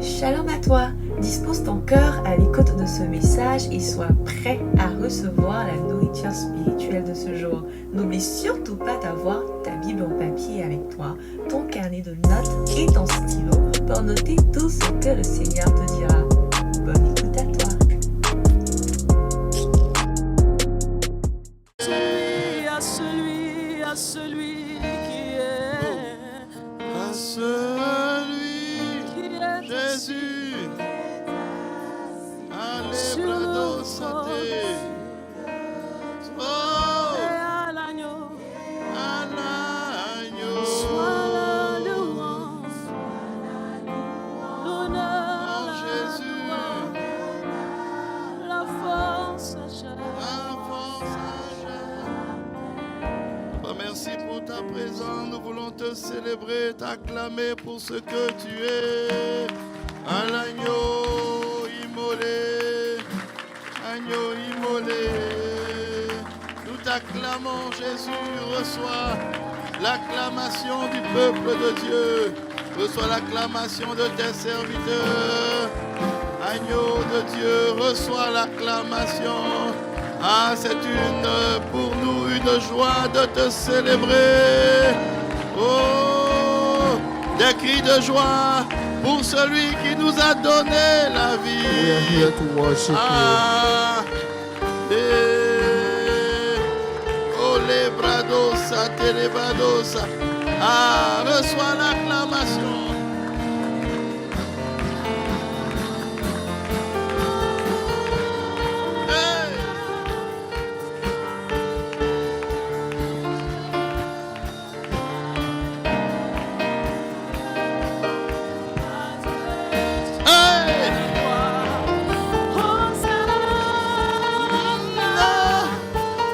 Shalom à toi, dispose ton cœur à l'écoute de ce message et sois prêt à recevoir la nourriture spirituelle de ce jour. N'oublie surtout pas d'avoir ta Bible en papier avec toi, ton carnet de notes et ton stylo pour noter tout ce que le Seigneur te dira. Bonne écoute à toi. À celui qui est, à celui, Jésus, Allébrado Santé, oh, à l'agneau, à l'agneau, soit la louange, l'honneur, oh Jésus, la force à jamais. la force à jamais. Papa, merci pour ta présence, nous voulons te célébrer, t'acclamer pour ce que tu es, à l'agneau immolé, agneau immolé. Nous t'acclamons, Jésus, reçois l'acclamation du peuple de Dieu, reçois l'acclamation de tes serviteurs. Agneau de Dieu, reçois l'acclamation. Ah, c'est pour nous une joie de te célébrer. Oh, des cris de joie pour celui qui nous a donné la vie. We are here to worship Ah, oh, les bradosa, telebradosa. Ah, reçois l'acclamation. Hey. Hey.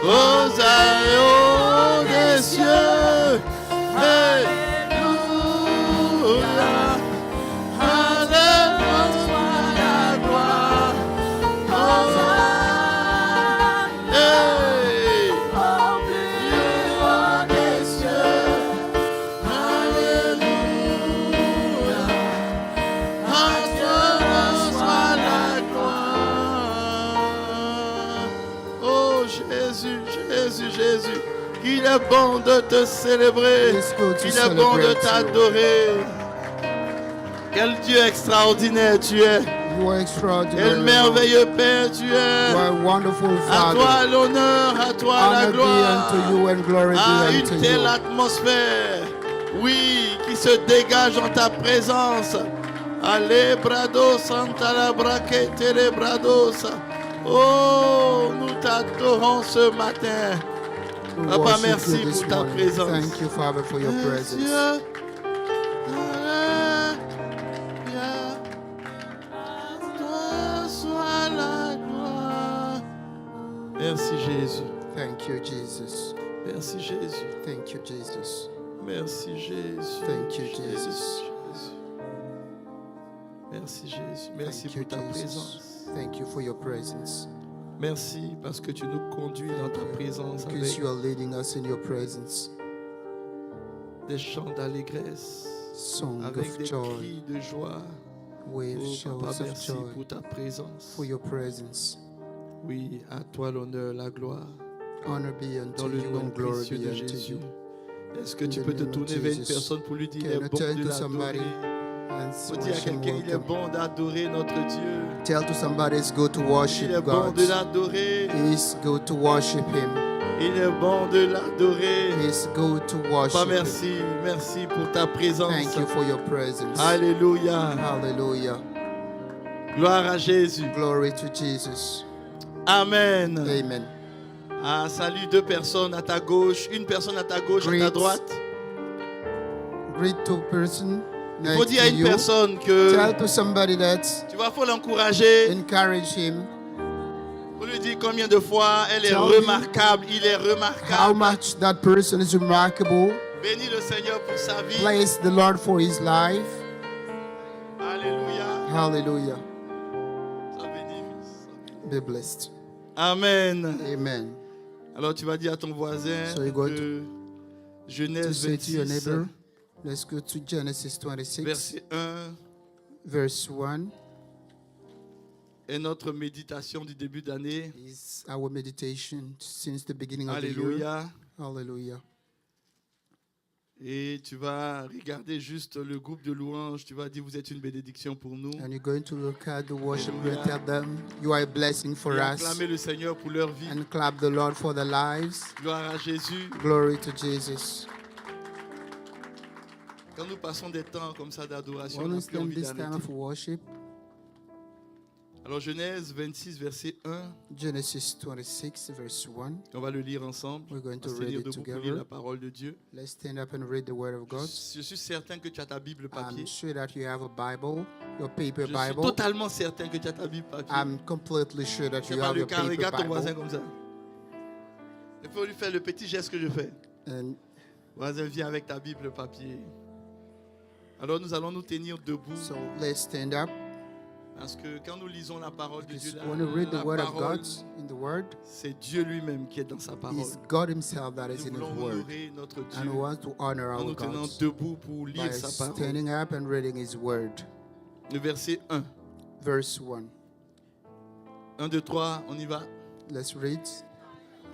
Aux des cieux, Alléluia, Alléluia, la gloire, hey, Dieu des cieux, Alléluia, à toi soit la gloire. Oh Jésus, Jésus, Jésus, qu'il est bon de te célébrer, It's good to qu'il est bon de celebrate you. t'adorer. Quel Dieu extraordinaire tu es, You are quel extraordinary. Lord. merveilleux Père tu You es. are a wonderful À toi Father. l'honneur, à toi la Honor be gloire. unto you and glory À be une unto telle you. atmosphère, oui, qui se dégage en ta présence. Allez, brado, santa la braquette, les brados. Oh, nous t'adorons ce matin. We Papa, worship merci you this pour ta morning. présence. Thank you, Father, for your presence. Dieu, Alléluia, à toi soit la gloire. Merci Jésus, Thank you, Jesus. merci Jésus, Thank you, Jesus. merci Jésus. Thank you, Jesus. Merci Jésus, merci Thank you, pour ta Jesus. présence. Thank you for your presence. Merci parce que tu nous conduis dans ta présence Because avec you are leading us in your presence. des chants d'allégresse, Song avec of des joy. cris de joie. Wave Oh, showers Papa, of merci joy. pour ta présence. For your presence. Oui, à toi l'honneur, la gloire. Honor be unto Dans le you nom and glory précieux be de unto Jésus. you. Est-ce que In tu the peux te name of tourner vers une Jesus. personne pour lui dire il Can est you bon turn de to somebody l'adorer? and Faut dire à wish him quelqu'un il est welcome? bon d'adorer notre Dieu. Tell to somebody it's good to Il worship est bon God. de l'adorer. It's good to worship Him. Il est bon de l'adorer. It's good to Papa, worship Him. merci. Merci pour ta présence. Thank you for your presence. Alléluia. Hallelujah. Gloire à Jésus. Glory to Jesus. Amen. Amen. Ah, salut deux personnes à ta gauche. Une personne à ta gauche, à ta Greet. droite. Greet to person Il faut next dire to à une you. personne que Tell to somebody that tu vas faut l'encourager. encourage him. Faut lui dire combien de fois elle est Tell him remarquable. Il est how remarquable. much that person is remarkable. Bénis le Seigneur pour sa vie. Bless the Lord for his life. Alléluia. Hallelujah. Ça bénit, fils. Be blessed. Amen. Amen. Alors tu vas dire à ton voisin So you go que To Genèse say to your 26, neighbor, let's go to Genesis 26, verset 1 verse 1 est notre méditation du début d'année. is our meditation since the beginning of the year. Alléluia. Hallelujah. Et tu vas regarder juste le groupe de louanges. Tu vas dire, vous êtes une bénédiction pour nous. And you're going to look at the worship and Hallelujah. tell them you are a blessing for Et us. acclamer le Seigneur pour leur vie. And clap the Lord for their lives. Gloire à Jésus. Glory to Jesus. Quand nous passons des temps comme ça d'adoration, When on we n'a plus spend envie this time d'arrêter. of worship, Alors Genèse 26, verset 1, Genesis 26, verse 1. on va le lire ensemble. We're going On to va se read tenir it debout pour lire together. la parole de Dieu. Let's stand up and read the Word of God. Je suis certain que tu as ta Bible papier. I'm sure that you have a Bible, your paper Je suis Bible. totalement certain que tu as ta Bible papier. I'm completely sure that C'est you pas have le your cas, paper regarde ton voisin Bible. comme ça. Il faut lui faire le petit geste que je fais. And Voisin, viens avec ta Bible papier. Alors nous allons nous tenir debout. so let's stand up. Parce que quand nous lisons la parole de Dieu, Because when we read the la Word of parole, God in the Word, c'est Dieu lui-même qui est dans sa parole. it's God Himself that is Nous in His voulons Word. honorer notre And we Dieu want to honor en our nous tenant God debout pour by lire sa parole. standing up and reading His Word. Le verset 1. Verse 1. 1, 2, 3, on y va. Let's read.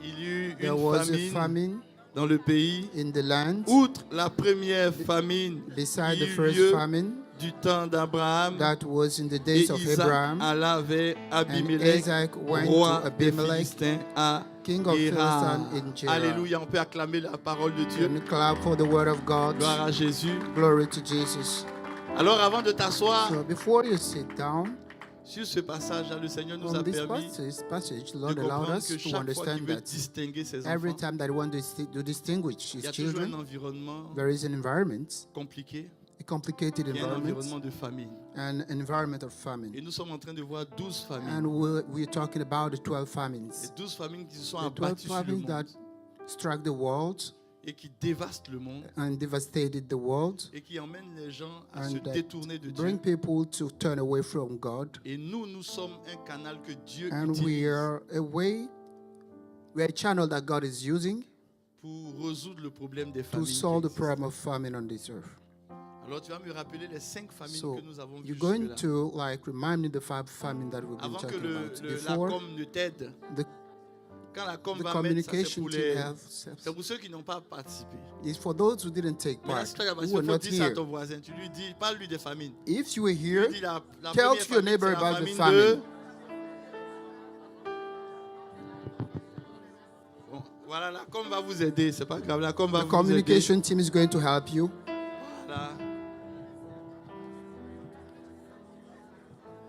Il y eut There une was a famine famine dans le pays. in the land Outre la première famine beside qui the eut first lieu famine du temps d'Abraham, that was in the et days of Isaac Abraham. alla vers And Abimelech, Isaac went roi to des Abimelech, Philistins, à king of Guérar. Philistine in Gerar. Alléluia, on peut acclamer la parole de Dieu. And clap for the Word of God. Gloire à Jésus. Glory to Jesus. Alors avant de t'asseoir So before you sit down, sur ce passage, le Seigneur nous on a this permis passage, de Lord allowed comprendre us que to chaque fois qu'il understand veut that distinguer ses every enfants, time that we want to distinguish il y His a toujours un children, environnement there is an environment, compliqué, a complicated qui est un environment, environnement de famille. an environment of famine. Et nous sommes en train de voir 12 familles. And we're talking about the 12 Et famines. 12 familles qui se sont The 12 abattues sur le famines that monde struck the world et qui dévastent le monde and devastated the world et qui emmènent les gens à and se that détourner de bring Dieu. people to turn away from God. Et nous sommes un canal que Dieu And we utilise are a channel that God is using pour résoudre le problème des to familles. solve the qui existent. problem of famine on this earth. Alors tu vas me rappeler les 5 familles So que nous avons vues you're going jusque-là. to remind me the 5 famine that we've been Avant que talking about. la Before com ne t'aide, the, quand la com the va mettre, ça, c'est communication pour, team have c'est pour ceux qui n'ont pas participé. is for those who didn't take Maintenant, part, si tu as la who passion, were il faut not dire ça à here. ton voisin. Tu lui dis, parle-lui des famines. If you were Tu here, lui dis la tell première to your famine, neighbor c'est la about the famine famine. de... Bon, voilà, la com va vous aider. C'est pas grave, la com va The vous aider. communication team is going to help you. Voilà.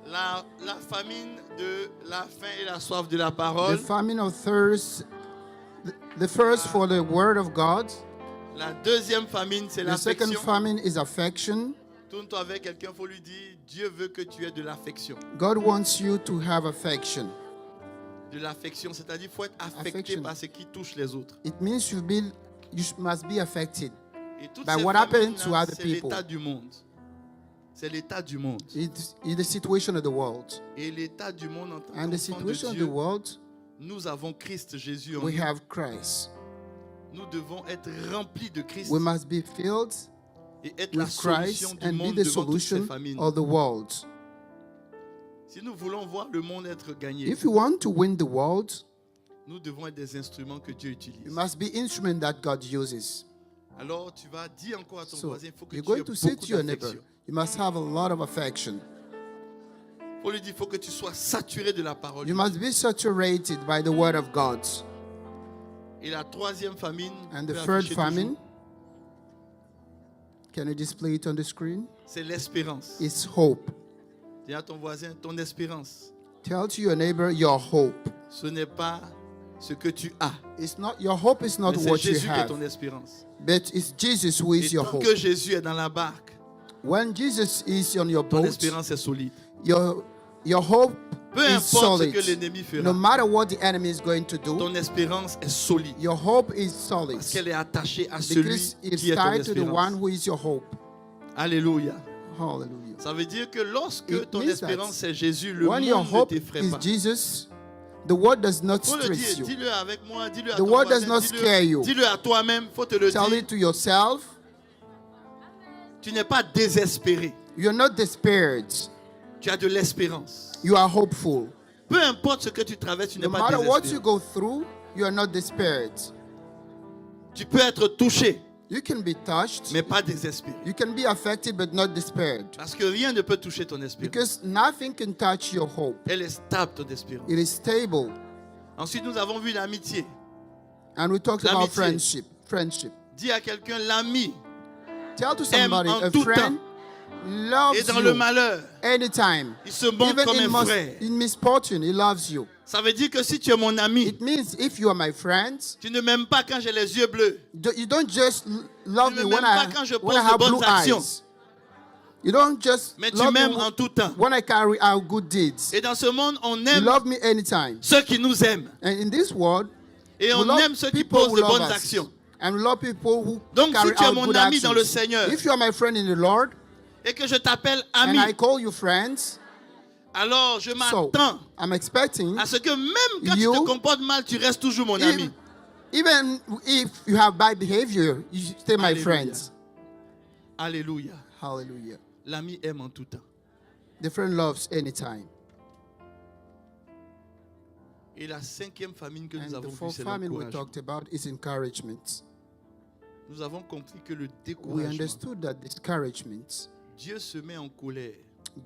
La famine de la faim et la soif de la The parole. famine of thirst, the first for the word of God. La deuxième famine, c'est The second l'affection. famine is affection. Tourne-toi avec quelqu'un, il faut lui dire, Dieu veut que tu aies de l'affection. God wants you to have affection. De l'affection, c'est-à-dire qu'il faut être affecté Affection. par ce qui touche les autres. It means must be affected. Et toutes By ces what happened famines-là, to other c'est people. l'état du monde. C'est l'état du monde. It's the situation of the world. Et l'état du monde en tant And the qu'enfant de situation of the Dieu, world, nous avons Christ Jésus en we nous. have Christ. Nous devons être remplis de Christ We must be filled et être la with solution Christ du and be monde the devant toutes ces solution famines. of the world. Si nous voulons voir le monde être gagné, If you want to win the world, nous devons être des instruments que Dieu you utilise. must be instrument that God uses. Alors tu vas dire encore à ton So voisin, il faut que you're tu aies going to say beaucoup to your neighbor, d'affection. you must have a lot of affection. Il faut lui dire, il faut que tu sois saturé de la parole. You must be saturated by the word of God. Et la troisième famine, And on the peut third afficher famine, toujours, can you display it on the screen? c'est l'espérance. It's hope. Dis à ton voisin, ton espérance, Tell to your neighbor your hope. ce n'est pas ce que tu as, It's not your hope is not mais c'est what you Jésus qui est have, ton espérance. but it's Jesus who is Et your tant hope. que Jésus est dans la barque, When Jesus is on your ton boat, espérance est solide. your hope Peu is importe ce que solid. l'ennemi No fera, matter what the enemy is going to do, ton espérance est solide. your hope is solid Parce qu'elle est attachée à celui because it's qui est ton tied to the one espérance. who is your hope. Alléluia. Hallelujah. Ça veut dire que lorsque It ton means espérance that c'est Jésus, le When your monde ne hope t'effraie is pas. Jesus, the world does not Faut le stress dire, you. dis-le avec moi, dis-le à The ton word voisin, does not dis-le- scare you. dis-le à toi-même, faut te le Tell dire. it to yourself. Tu n'es pas désespéré. You're not despaired. Tu as de l'espérance. You are hopeful. Peu importe ce que tu traverses, tu n'es No pas matter what you désespéré. go through, you are not despaired. Tu peux être touché, You can be touched. mais pas désespéré. You can be affected but not despaired. Parce que rien ne peut toucher ton espérance. Because nothing can touch your hope. Elle est stable, ton espérance. It is stable. Ensuite, nous avons vu l'amitié. And we talked about L'amitié. friendship. Friendship. Dis à quelqu'un, l'ami Tell to somebody, en a tout friend et loves dans le you malheur, anytime. il se montre comme un frère. In misfortune, he loves you. Ça veut dire que si tu es mon ami, It means if you are my friend, tu ne m'aimes pas quand j'ai les yeux bleus. you don't just love Tu ne me m'aimes pas quand je pose de have bonnes blue actions. eyes. You don't just Mais tu love m'aimes me en tout temps. when I carry out good deeds. Et dans ce monde, on You aime love me anytime. ceux qui nous aiment. And in this world, Et we on love aime ceux qui people posent who de love bonnes us. actions. And we love people who Donc, carry si tu es out mon good ami dans le actions. Seigneur, If you are my friend in the Lord, et que je t'appelle and ami, I call you friends, alors je so m'attends I'm expecting à ce que même quand You- tu te comportes mal, tu restes toujours mon ami. even if you have bad behavior, you stay my Alléluia. friends. Alléluia. Hallelujah. L'ami aime en tout temps. The friend loves anytime. Et la cinquième famine que And nous the avons vue, fourth c'est famine we l'encouragement. talked about is encouragement. Nous avons compris que le We découragement, understood that discouragement, Dieu se met en colère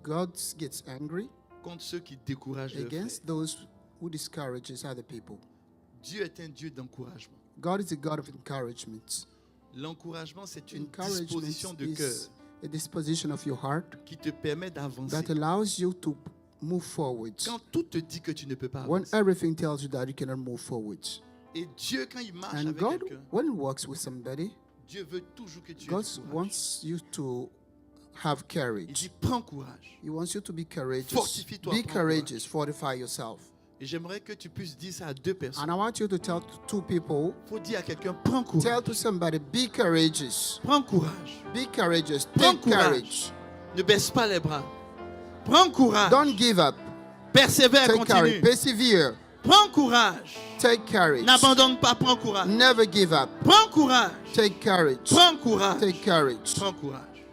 God gets angry contre ceux qui découragent leurs against frères. those who discourages other people. Dieu est un Dieu d'encouragement. God is a God of encouragement. L'encouragement, c'est une Encouragement disposition de cœur is a disposition of your heart qui te permet d'avancer. that allows you to move forward Quand tout te dit que tu ne peux pas when avancer. everything tells you that you cannot move forward. Et Dieu, quand il marche And avec God, quelqu'un, when he works with somebody, Dieu veut toujours que tu aies God du courage. wants you to have Il courage. dit, prends courage. He wants you to be courageous. Fortifie-toi, Be prends courageous. Fortify yourself. Et j'aimerais que tu puisses dire ça à deux personnes. And I want you to tell two people, Il faut dire à quelqu'un, prends courage. tell to somebody, be courageous. Prends courage. Be courageous. Prends Take courage. courage. Ne baisse pas les bras. Prends courage. Don't give up. Persévère, Take courage. continue. Persevere. Prends courage. Take courage. N'abandonne pas, prends courage. Never give up. Prends courage. Take courage. Prends courage. Take courage. Prends courage.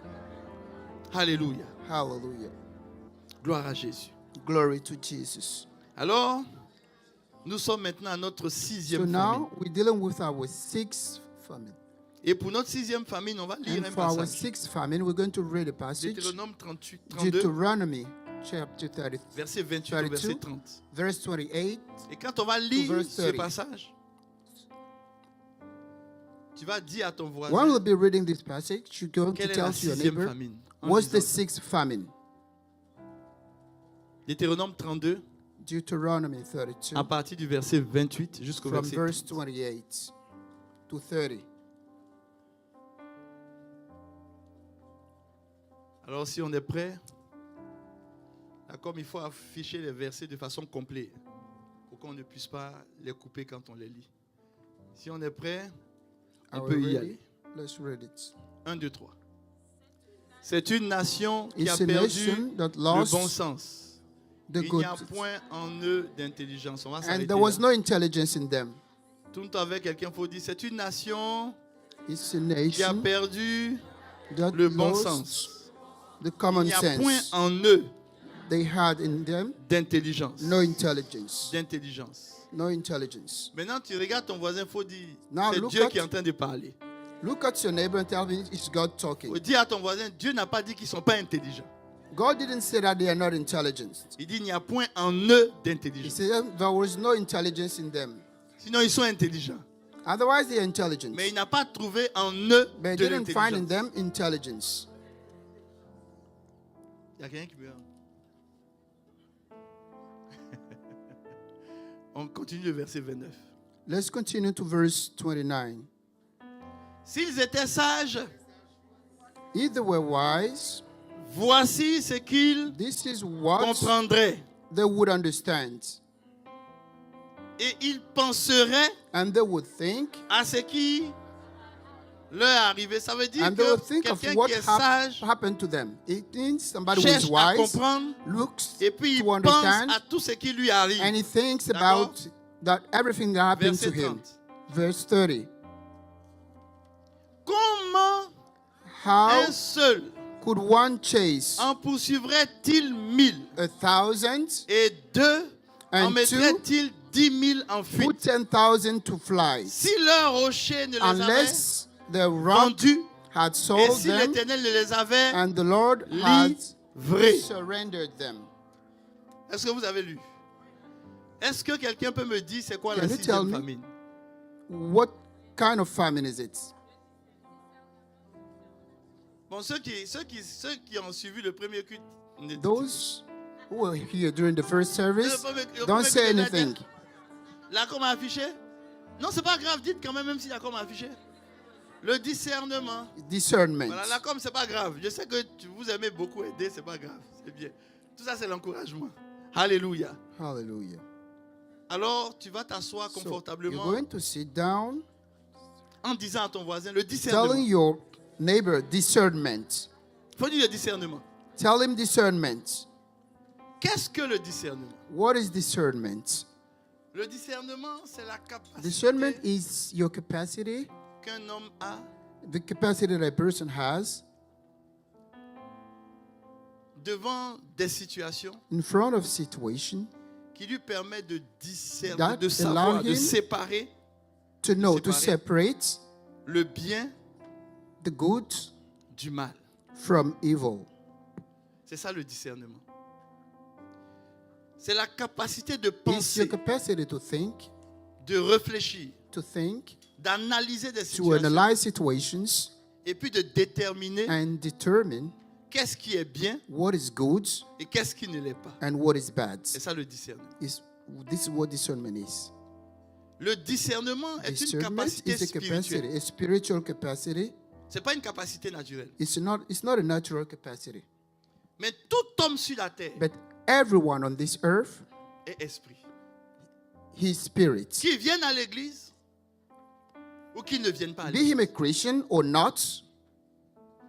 Alléluia. Hallelujah. Gloire à Jésus. Glory to Jesus. Alors, nous sommes maintenant à notre So sixième famine. now we're dealing with our sixth famine. Et pour notre sixième famine, on va lire And un for our passage. sixth famine, we're going to read a passage. Deutéronome 38, 32, Deuteronomy chapter 30, verset 28 au 32. verset 30. verse 28. Et quand on va lire verse ce 30. passage, tu vas dire à ton When voisin we'll be reading this passage, you're going to quelle est tell la to your sixième neighbor, famine. En what's the disant, sixth famine? Deutéronome 32, Deuteronomy 32, à partir du verset 28 jusqu'au from verset verse 30. 28 to 30. Alors si on est prêt, comme il faut afficher les versets de façon complète pour qu'on ne puisse pas les couper quand on les lit. Si on est prêt, on Are peut we y ready? aller. Let's read it. 1, 2, 3. C'est une nation qui a It's a perdu nation that le lost bon sens. the Il good, n'y a point en eux d'intelligence. On va and s'arrêter there was là. no intelligence in them. Tout le temps avec quelqu'un, il faut dire, c'est une nation It's a qui a nation perdu that le bon lost sens. the Il common n'y a point sense. en eux They had in them d'intelligence. no intelligence. D'intelligence. No intelligence. Maintenant, tu regardes ton voisin, il faut dire, Now c'est look Dieu at- qui est en train de parler. Look at your neighbor and tell me it's God Il talking. faut dire à ton voisin, Dieu n'a pas dit qu'ils ne sont pas intelligents. God didn't say that they are not intelligent. Il dit, il n'y a point en eux He d'intelligence. said there was no intelligence in them. Sinon, ils sont intelligents. Otherwise, they are intelligent. Mais il n'a pas trouvé en eux But he de didn't find in l'intelligence. them intelligence. Il y a quelqu'un qui me... On continue le verset 29. Let's continue to verse 29. S'ils étaient sages, If they were wise, voici ce qu'ils this is what comprendraient. they would understand. Et ils penseraient And they would think, à ce qui leur est arrivé. Ça veut dire and they would que think of quelqu'un what qui est sage happened to them. It means somebody who cherche is à wise comprendre looks et puis il to pense understand, à tout ce qui lui arrive. and he thinks D'accord? about that everything that happened Verset to him. 30. Verse 30. Comment How un seul Could one chase en poursuivrait-il 1000? 1,000? Et 2, en And mettrait-il 10 000 en Put fuite? 10,000 to fly. Si leur rocher ne les avait Unless the rock vendus, had et sold si them l'Éternel ne les avait and the Lord had livrés. surrendered them. Est-ce que vous avez lu? Est-ce que quelqu'un peut me dire c'est quoi la Can you tell 6e me? famine? What kind of famine is it? Bon, ceux qui ont suivi le premier culte, ne dites- Those who were here during the first service, le don't premier say culte, anything. L'accord m'a affiché? Non, c'est pas grave, dites quand même si l'accord m'a affiché. Le discernement. Discernment. Voilà, l'accord, c'est pas grave. Je sais que vous aimez beaucoup aider, c'est pas grave, c'est bien. Tout ça, c'est l'encouragement. Alléluia. Hallelujah. Alors, tu vas t'asseoir So you're confortablement going to sit down, en disant à ton voisin le discernement. telling your neighbor discernment. Faut dire le discernement. Tell him discernment. Qu'est-ce que le discernement? What is discernment? Le discernement, c'est la capacité Discernment is your capacity, qu'un homme a the capacity that a person has devant des situations in front of situation qui lui permet de discerner, That de savoir, allow de him séparer to know, to Séparer. separate le bien the good du mal. from evil. C'est ça le discernement. C'est la capacité de It's penser, your capacity to de réfléchir, d'analyser des to situations analyze situations et puis de déterminer and determine qu'est-ce qui est bien what is good et qu'est-ce qui ne l'est pas. and what is bad. C'est ça le discernement. This is what discernment is. Le discernement est une Discernment capacité is a capacity, spirituelle. a spiritual capacity. Ce n'est pas une capacité naturelle. It's not a natural capacity. Mais tout homme sur la terre But everyone on this earth, est esprit. his spirit. Qu'ils viennent à l'église ou qu'ils ne viennent pas à Be l'église. him a Christian or not,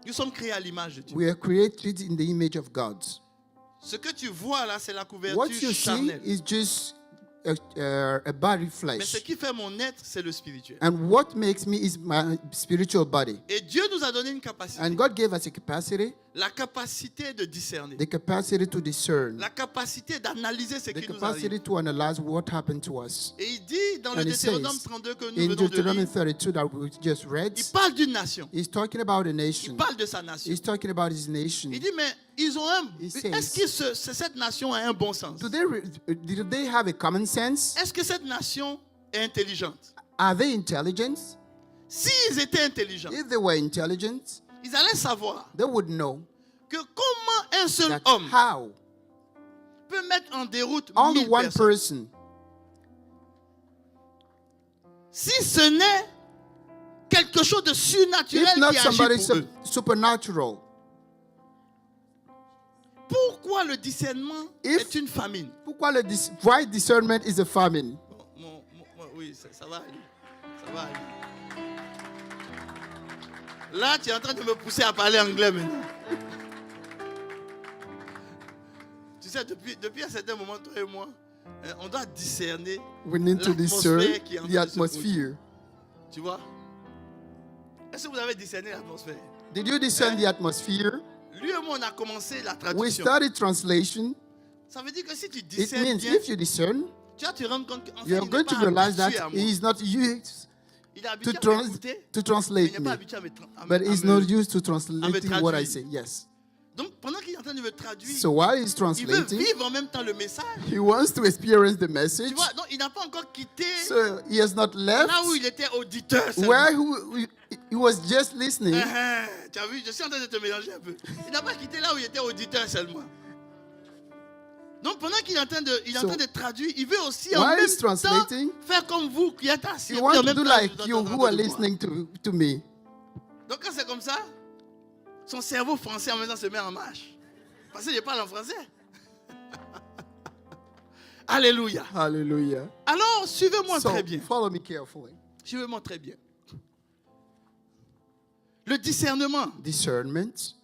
Nous sommes créés à l'image de Dieu. we are created in the image of God. Ce que tu vois là, c'est la What couverture you see charnelle. is just a body Mais ce flesh. qui fait mon être, c'est le spirituel. And what makes me is my spiritual body. Et Dieu nous a donné une capacité. And God gave us a capacity, La capacité de discerner. the capacity to discern, La capacité d'analyser ce the qui nous capacity arrive. to analyze what happened to us. Et il dit dans le And it Deutéronome says, 32 que nous In venons de Deuteronomy lire, 32 that we just read, il parle d'une nation. he's talking about a Il nation. parle de sa nation. He's talking about his nation. Il dit, mais ils ont un... He says- Est-ce que cette nation a un bon sens? Do they have a common sense? Est-ce que cette nation est intelligente? Are they intelligent? S'ils étaient intelligents, If they were intelligent, ils allaient savoir they would know que comment un seul that homme how peut mettre en déroute only 1000 one personnes. person, Si ce n'est quelque chose de surnaturel if not qui agit somebody pour eux. supernatural, Pourquoi le discernement If- est une famine? why discernment is a famine? Oui, ça va aller. Ça va aller. Là, tu es en train de me pousser à parler anglais maintenant. Tu sais, depuis un certain moment, toi et moi, on doit discerner. We need to discern L'atmosphère qui est en the train de se atmosphere. Tu vois? Est-ce que vous avez discerné l'atmosphère? Did you discern the atmosphere? Lui et moi, on a commencé la We traduction. started translation. Ça veut dire que si tu It discernes means bien, if you discern, tu vas te rendre compte qu'en fait, you're il going n'est to pas realize habitué that à moi. he is not used Il est to, habitué à m'écouter, to mais il translate n'est pas me, habitué à me but he's not used to translating what I traduire. say. Yes. Donc, pendant qu'il est en train de me traduire, So while he's il veut translating, vivre en même temps le message. he wants to experience the Tu message. vois, donc il n'a pas encore quitté So he has not left là où il était auditeur. seulement. where he was just listening. Tu as vu, je suis en train de te mélanger un peu. Il n'a pas quitté là où il était auditeur seulement. Donc pendant qu'il est en train de traduire, il veut aussi en While même he's temps translating, faire comme vous qui êtes assis. He et puis wants en to même do temps, like vous êtes you en train who are de voir. listening to me. Donc quand c'est comme ça, son cerveau français en même temps se met en marche. Parce que je parle en français. Alléluia. Hallelujah. Alors, suivez-moi So très bien. follow me carefully. Suivez-moi très bien. Le discernement, Discernment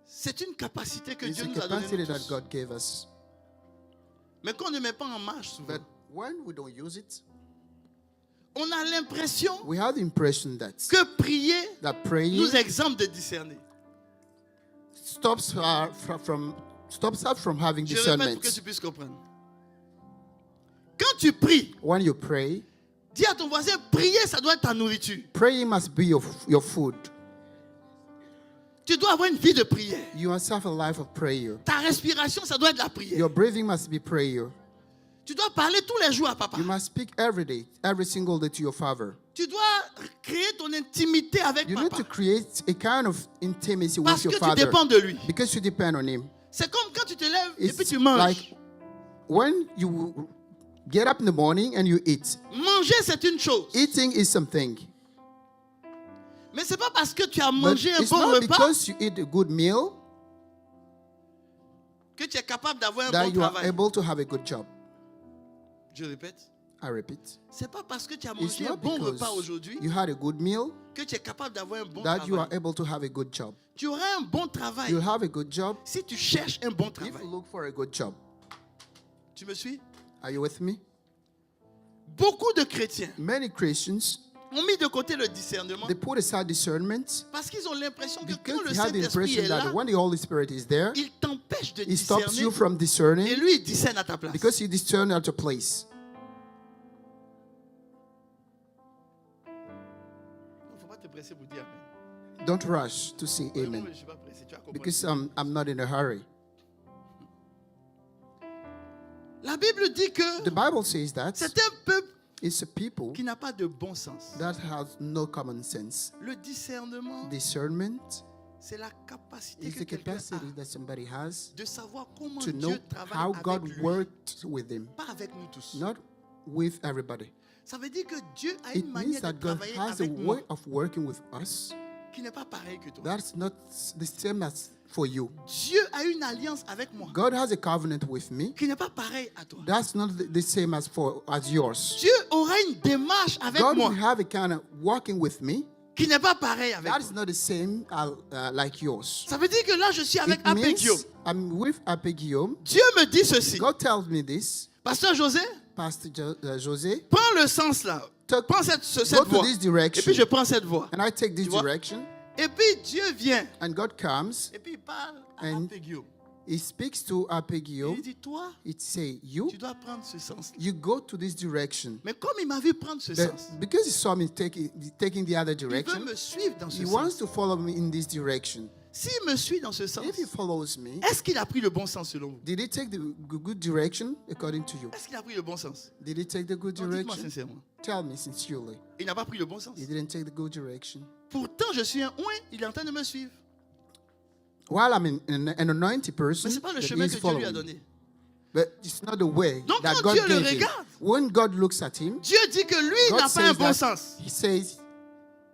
c'est une capacité que is Dieu a nous a donnée. capacity nous that tous. God gave us. Mais qu'on ne met pas en marche souvent. But when we don't use it, On a l'impression we have the impression that que prier praying nous exempte de discerner. stops her from having Je répète pour discernment. que tu puisses comprendre. Quand tu pries, When you pray, dis à ton voisin, prier, ça doit être ta nourriture. praying must be your food. Tu dois avoir une vie de prière. You must have a life of prayer. Ta respiration, ça doit être la prière. Your breathing must be prayer. Tu dois parler tous les jours à papa. You must speak every day, every single day to your father. Tu dois créer ton intimité avec You need papa. to create a kind of intimacy Parce with que your tu father dépends de lui. because you depend on him. C'est comme quand tu te lèves et puis It's tu manges. like when you get up in the morning and you eat. Manger, c'est une chose. Eating is something. Mais c'est pas parce que tu as But mangé un it's bon not repas because you eat a good meal que tu es capable d'avoir un that bon you are travail. able to have a good job. Je répète. I repeat. C'est pas parce que tu as It's mangé un not bon repas because aujourd'hui you had a good meal que tu es capable d'avoir un bon that you are travail. able to have a good job. Tu auras un bon travail You'll have a good job si tu cherches un bon if travail. you look for a good job. Tu me suis? Are you with me? Beaucoup de chrétiens Many Christians, ont mis de côté le discernement they put aside discernment parce qu'ils ont l'impression que because quand le they have the Saint-Esprit est impression là, that when the Holy Spirit is there, il t'empêche de He stops discerner you from et discerning lui il discerne à ta place. because He discerns at your place. Il ne faut pas te presser pour dire Amen. Don't rush to say Moi, amen je ne suis pas pressé, tu vas comprendre. because I'm not in a hurry. La Bible dit que The Bible says that c'est un peuple it's a people qui n'a pas de bon sens. that has no common sense. Le discernement, Discernment c'est la capacité is que the quelqu'un capacity a that somebody has de savoir comment to know Dieu travaille how avec God lui, worked with him, pas avec nous tous. not with everybody. Ça veut dire que Dieu a It une means manière de that God travailler has a avec moi way of working with us qui n'est pas pareil que toi. that's not the same as for you. Dieu a une alliance avec moi God has a covenant with me qui n'est pas pareil à toi. that's not the same as yours. Dieu aura une démarche avec God moi will have a kind of walking with me qui n'est pas pareil avec that is toi. not the same like yours. Ça veut dire que là, je suis avec It Apegio. means I'm with Apegium. Dieu me dit ceci. God tells me this, Pasteur José, Pastor Jose, prends le sens là. Prends cette go voie. to this Et direction, puis je prends cette voie. and I take this Tu vois? direction, Et puis Dieu vient. and God comes, Et puis il parle à And Apegio. He speaks to Et Apegium. il dit, toi, It say, you tu dois prendre ce sens. you go to this direction. Mais comme il m'a vu prendre ce sens, Because he saw me taking the other il veut direction, me suivre dans ce he wants sens. to follow me in this direction. S'il me suit dans ce sens, If he follows me, est-ce qu'il a pris le bon sens selon vous? did he take the good direction according to you? Est-ce qu'il a pris le bon sens? Did he take the good Non, dites-moi direction? sincèrement. Tell me sincerely. Il n'a pas pris le bon sens. He didn't take the good direction. Pourtant, je suis un oint, il est en train de me suivre. While I'm an anointed person, Mais ce n'est pas le that chemin he's que Dieu lui a following. donné. But it's not the way Donc, that quand God Dieu le gave him. regarde, When God looks at him, Dieu dit que lui God n'a pas un says bon that sens. he says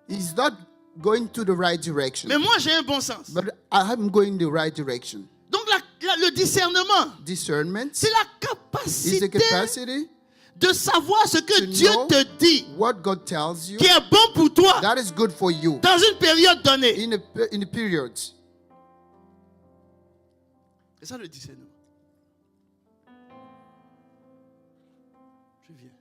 he's not going to the right direction. Mais moi, j'ai un bon sens. But I am going the right direction. Donc, le discernement, Discernment c'est la is the capacité capacity de savoir ce que to Dieu know te dit what God tells you qui est bon pour toi that is good for you dans une période donnée. in a period. C'est ça le discernement. Je viens.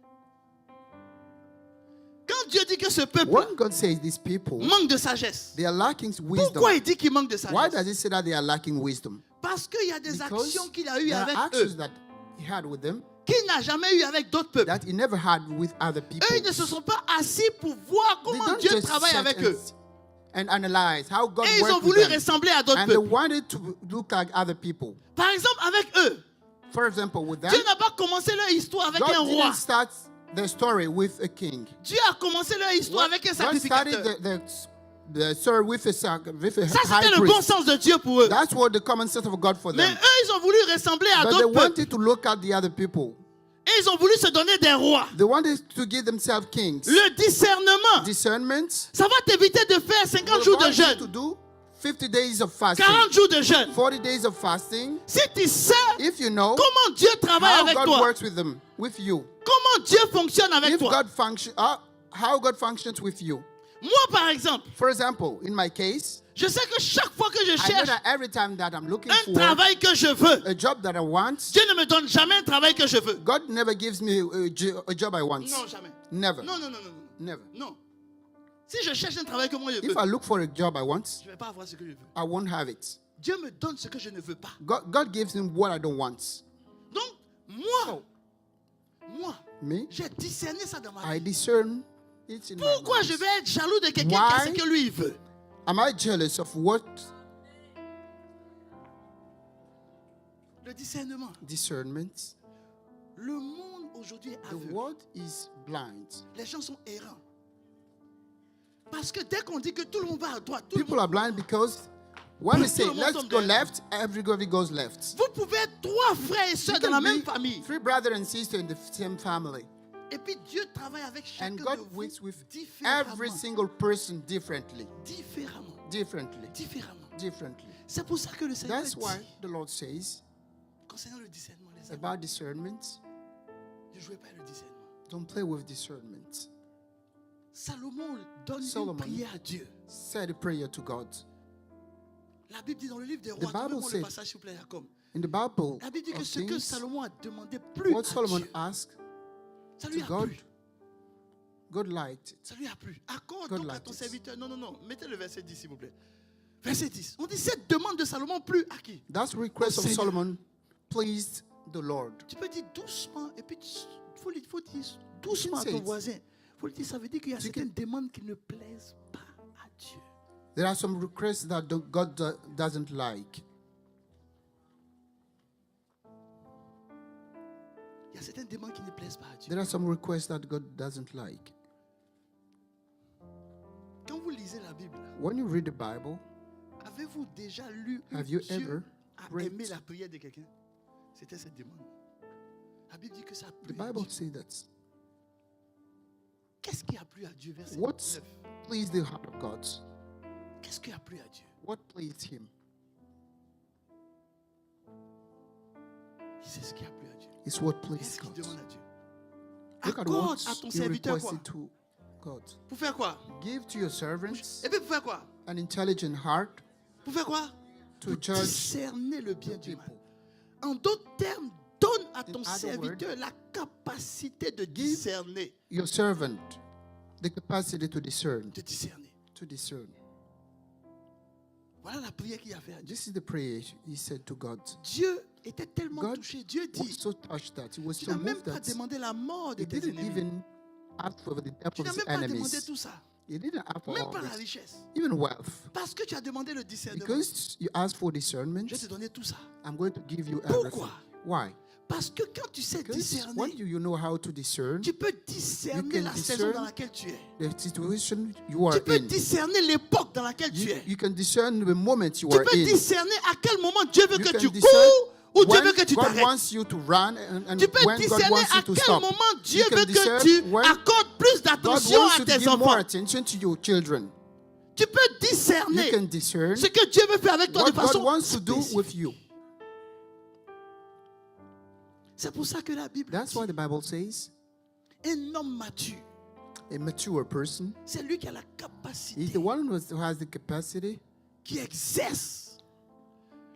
Quand Dieu dit que ce peuple When God says these people, manque de sagesse, they are lacking wisdom. pourquoi il dit qu'il manque de Why does sagesse? he say that they are lacking wisdom? Parce qu'il y a des Because actions qu'il a eues there avec are eux actions that he had with them qu'il n'a jamais eu avec d'autres peuples. that he never had with other people. Eux, ils ne se sont pas assis pour voir They comment don't Dieu just travaille sit avec eux. and analyze how God Et ils ont works voulu with them. ressembler à d'autres And they peuples. wanted to look like other people. Par exemple, avec eux, For example, with them, Dieu n'a pas commencé leur histoire avec un God roi. didn't start the story with a king. Dieu a commencé leur histoire avec un God started sacrificateur. the story with a Ça, high c'était le bon priest. sens de Dieu pour eux. That's what the common sense of God for Mais them. eux, ils ont voulu ressembler à But they d'autres peuples. wanted to look at the other people. Et ils ont voulu se donner des rois. They wanted to give themselves kings. Le discernement, Discernment. ça va t'éviter de faire 50 will jours de want you to jeûne, do 50 days of fasting, 40 jours de jeûne. 40 days of fasting. Si tu sais If you know comment Dieu travaille how avec God toi, works with you, comment Dieu fonctionne avec if toi. God how God functions with you. Moi, par exemple, For example, in my case, je sais que chaque fois que je I know cherche that every time that I'm looking un for travail que je veux, a job that I want, Dieu ne me donne jamais un travail que je veux. God never gives me a job I want. Non, jamais. Never. Non, non, non, non. Never. Non. Si je cherche un travail que moi je If veux, I look for a job I want, je ne vais pas avoir ce que je veux. I won't have it. Dieu me donne ce que je ne veux pas. God gives him what I don't want. Donc, moi, Me, j'ai discerné ça dans ma I vie. discern it in my Pourquoi je life. vais être jaloux de quelqu'un qui a ce Why? que lui il veut? Am I jealous of what? Le discernement. Discernment. Le monde aujourd'hui est The aveugle. world is blind. Les gens sont errants. Parce que dès qu'on dit que tout le monde va à droite, tout le People monde... are blind because when we Tout say le monde let's tombe go derrière. left, everybody goes left. Vous pouvez être 3 frères et sœurs You dans la can même be famille. 3 brothers and sisters in the same family. Et puis Dieu travaille avec chacun And de God vous works with différemment. every single person differently. Différemment. Differently. Différemment. Differently. C'est pour ça que le Seigneur That's dit, why the Lord says concernant le discernement, les amis, about discernment, ne jouez pas le discernement. don't play with discernment. Salomon donne Solomon. une prière à Dieu. Say the prayer to God. La Bible dit dans le livre des rois, Bible trouvez-moi le said- passage s'il vous plaît, Jacob. In the Bible La Bible dit que of ce que Kings, Salomon a demandé plus what à Solomon Dieu, asked ça lui to a God, plu. God liked it. Ça lui a plu. Accorde God donc à liked ton it. serviteur. Non. Mettez le verset 10 s'il vous plaît. Verset 10. On dit cette demande de Salomon plut à qui? That's the request Au of Seigneur. Solomon pleased the Lord. Tu peux dire doucement et puis faut dire doucement à say ton it. voisin. Faut lui dire, ça veut dire qu'il y a You certaines demandes qui ne plaisent pas à Dieu. There are some requests that God doesn't like. Il y a certaines demandes qui ne plaisent pas à Dieu. There are some requests that God doesn't like. Quand vous lisez la Bible, When you read the Bible, avez-vous déjà lu où have you Dieu ever a read? aimé la prière de quelqu'un? C'était cette demande. La Bible dit que ça a The plu à Bible Dieu. says that. Qu'est-ce qui a plu à Dieu? Verset What 9. pleased the heart of God? Qu'est-ce qui a plu à Dieu? What pleased Him? C'est ce qui a plu à Dieu. Is what Qu'est-ce pleased qu'il God. demande à Dieu? Look at Accorde what à ton you serviteur quoi? requested to God. Pour faire quoi? Give to your servants Et puis pour faire quoi? an intelligent heart Pour faire quoi? to Pour judge discerner le bien the du mal. people. En d'autres termes, donne à ton In other serviteur la capacité de discerner. Your servant the capacity to discern. De discerner. To discern. Voilà la prière qu'il a fait à Dieu. This is the prayer he said to God. Dieu était tellement God touché. Dieu was dit, so touched that he was tu so n'as même moved pas that demandé la mort de he tes didn't ennemis. even ask for the death Tu of n'as his même pas demandé enemies. tout ça. He didn't ask for Même all pas la this, richesse. even wealth. Parce que tu as demandé le discernement. Because you asked for discernment, Je vais te donner tout ça. I'm going to give you Pourquoi? everything. Why? Parce que quand tu sais Because discerner, when you know how to discern tu peux discerner can la discern saison dans laquelle tu es. the situation you are Tu peux in, discerner l'époque dans laquelle tu es. you can discern the moment you Tu are peux in. discerner à quel moment Dieu veut You que can tu discern cours ou Dieu when veut que tu God t'arrêtes. wants you to run and Tu peux when God discerner wants you à to quel stop. moment Dieu You can veut que discern tu when accordes plus God d'attention wants à you to tes give more enfants. attention to your children. Tu peux You discerner can discern ce que Dieu veut faire avec toi what de God façon wants to do spécifique. with you. C'est pour ça que la Bible That's dit, why the Bible says un homme mature, a mature person c'est lui qui a la is capacité, the one who has the capacity, qui exerce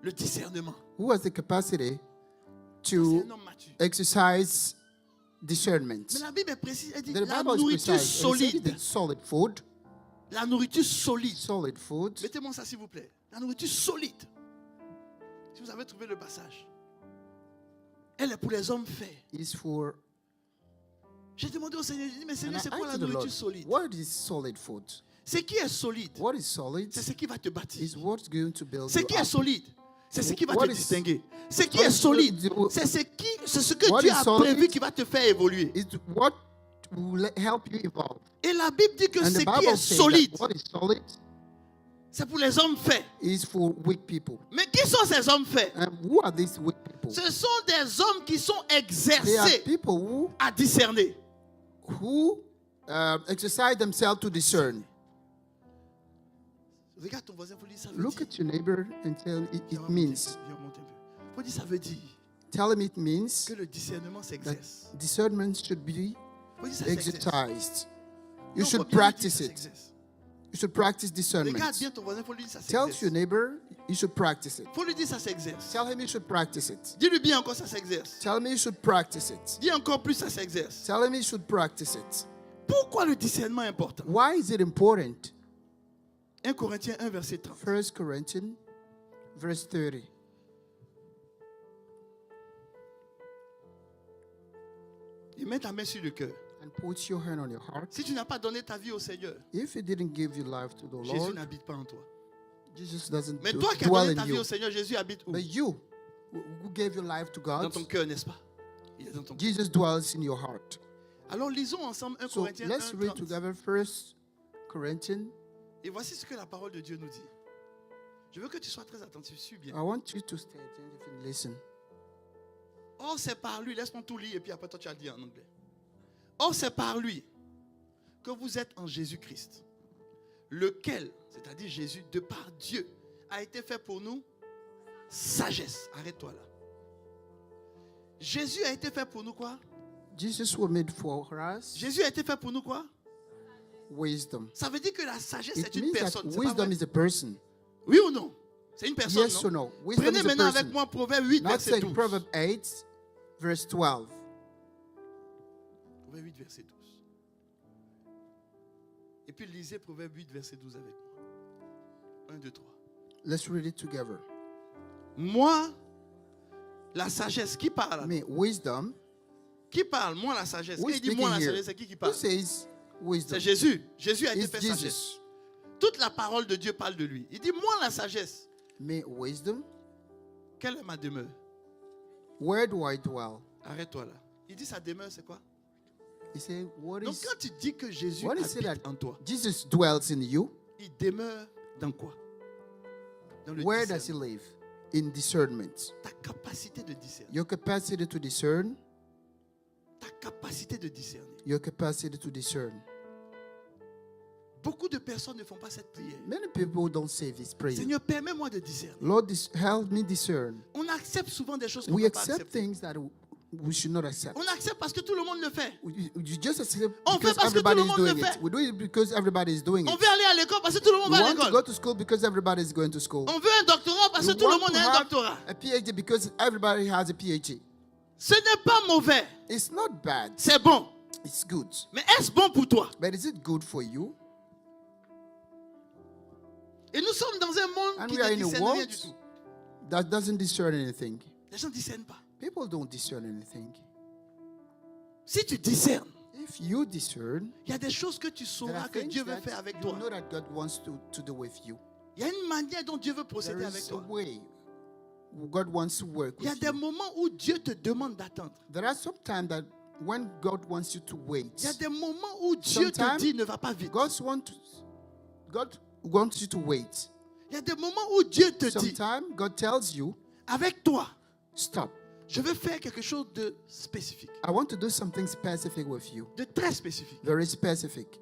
le discernement. who has the capacity C'est to un homme mature. exercise discernment. Mais la Bible est précise, elle dit The la Bible is nourriture precise. And it says solide. that solid food, La nourriture solide. solid food. Mettez-moi ça s'il vous plaît. La nourriture solide. Si vous avez trouvé le passage, elle est pour les hommes faits. Is for, J'ai demandé au Seigneur, j'ai dit, mais and Seigneur, I c'est quoi la asked the Lord, nourriture solide? what is solid food? Ce qui est solide, What is solid c'est ce qui va te bâtir. is what's going to build Ce you qui est up. solide, c'est ce qui va What te is- distinguer. Ce qui what est is solide, solid- c'est ce que what Dieu is a solid- prévu qui va te faire évoluer. Is what will help you evolve. Et la Bible dit que And ce the qui Bible est says solide, that what is solid c'est pour les hommes faits. is for weak people. Mais qui sont ces hommes faits? And who are these weak people? Ce sont des hommes qui sont They are exercés people à discerner. who exercise themselves to discern. Regarde ton voisin, il faut dire ça veut Look dire. at your neighbor and tell him Viens, it on means. monte un peu, viens, on monte un peu. Faut dire ça veut dire Tell him it means que le discernement that s'exerce. discernment should be Faut dire ça s'exerce. exercised. You Non, faut should bien dire practice ça it. s'exerce. You should practice discernment. Regarde bien ton voisin, il faut lui dire ça Tell your s'exerce. neighbor you should practice it. Faut lui dire ça s'exerce. Tell him you should practice it. Dis-lui bien encore ça s'exerce. Tell him you should practice it. Dis encore plus ça s'exerce. Tell him you should practice it. Pourquoi le discernement est important? Why is it important? 1 Corinthiens 1 verset 30. 1 Corinthians verse 30. Et mets ta main sur le cœur. And put your hand on your heart. Si tu n'as pas donné ta vie au Seigneur, If you didn't give your life to the Jésus Lord, n'habite pas en toi. Jesus doesn't Mais toi qui as dwell donné in ta vie you. au Seigneur, Jésus habite où? But you, who gave your life to Dans God, ton cœur, n'est-ce pas? Il est dans ton cœur. Jesus dwells in your heart. Alors lisons ensemble 1 So Corinthiens let's 1, read 30. together 1 Corinthians. Et voici ce que la parole de Dieu nous dit. Je veux que tu sois très attentif, suis bien. I want you to stay attentive and listen. Or, c'est par lui, laisse-moi tout lire et puis après toi tu as dit en anglais. Or, c'est par lui que vous êtes en Jésus-Christ, lequel, c'est-à-dire Jésus, de par Dieu, a été fait pour nous sagesse. Arrête-toi là. Jésus a été fait pour nous quoi? Jesus was made for us Jésus a été fait pour nous quoi? wisdom. Ça veut dire que la sagesse It est une means that personne. C'est pas wisdom vrai? is a person. Oui ou non? C'est une personne, Yes or non? no? Wisdom Prenez is a maintenant avec person. moi Proverbe 8, Now verset take 12. Proverbs 8, verse 12. Proverbe 8, verset 12. Et puis lisez Proverbe 8, verset 12 avec moi. 1, 2, 3. Let's read it together. Moi, la sagesse, qui parle? Me, wisdom. Qui parle? Moi, la sagesse. Who Quand is il dit moi, la speaking here? sagesse, c'est qui Who parle? says wisdom? C'est Jésus. Jésus a été It's fait Jesus. sagesse. Toute la parole de Dieu parle de lui. Il dit moi, la sagesse. Me, wisdom. Quelle est ma demeure? Where do I dwell? Arrête-toi là. Il dit sa demeure, c'est quoi? He said, what Donc is, quand tu dis que Jésus what is it habite that en toi, Jesus dwells in you? il demeure dans quoi? Dans le Where does he discernement. live? In discernment. Ta capacité de discerner. Your capacity to discern. Ta capacité de discerner. Your capacity to discern. Beaucoup de personnes ne font pas cette prière. Many people don't say this prayer. Seigneur, permets-moi de discerner. Lord, help me discern. On accepte souvent des choses qu'on We ne peut pas accept accepter. things that we should not accept. On accepte parce que tout le monde le fait. You just accept On fait because parce que tout everybody le is monde le doing fait. it. We do it because everybody is doing On it. veut aller à l'école parce que tout le monde We va à want to l'école. go to school because everybody is going to school. On veut un doctorat parce We que tout le want monde to a un have doctorat. a PhD because everybody has a PhD. Ce n'est pas mauvais, It's not bad. c'est bon. It's good. Mais est-ce bon pour toi? But is it good for you? Et nous sommes dans un monde And qui we are ne in a discerne rien world du tout. that doesn't discern anything. Les gens ne discernent pas. People don't discern anything. Si tu discernes, If you discern, il y a des choses que tu there sauras are que things Dieu veut that faire avec you toi. know that God wants to do with you. Il y a une manière dont Dieu veut There procéder avec is a toi. way God wants to work Il y a with des you. moments où Dieu te demande d'attendre. There are some times that when God wants you to wait, Il y a des moments où Dieu te Sometimes dit ne va pas vite. God wants you to wait. Il y a des moments où Dieu te dit, Sometimes God tells you, avec toi, stop. je veux faire quelque chose de spécifique, I want to do something specific with you. de très spécifique. Very specific.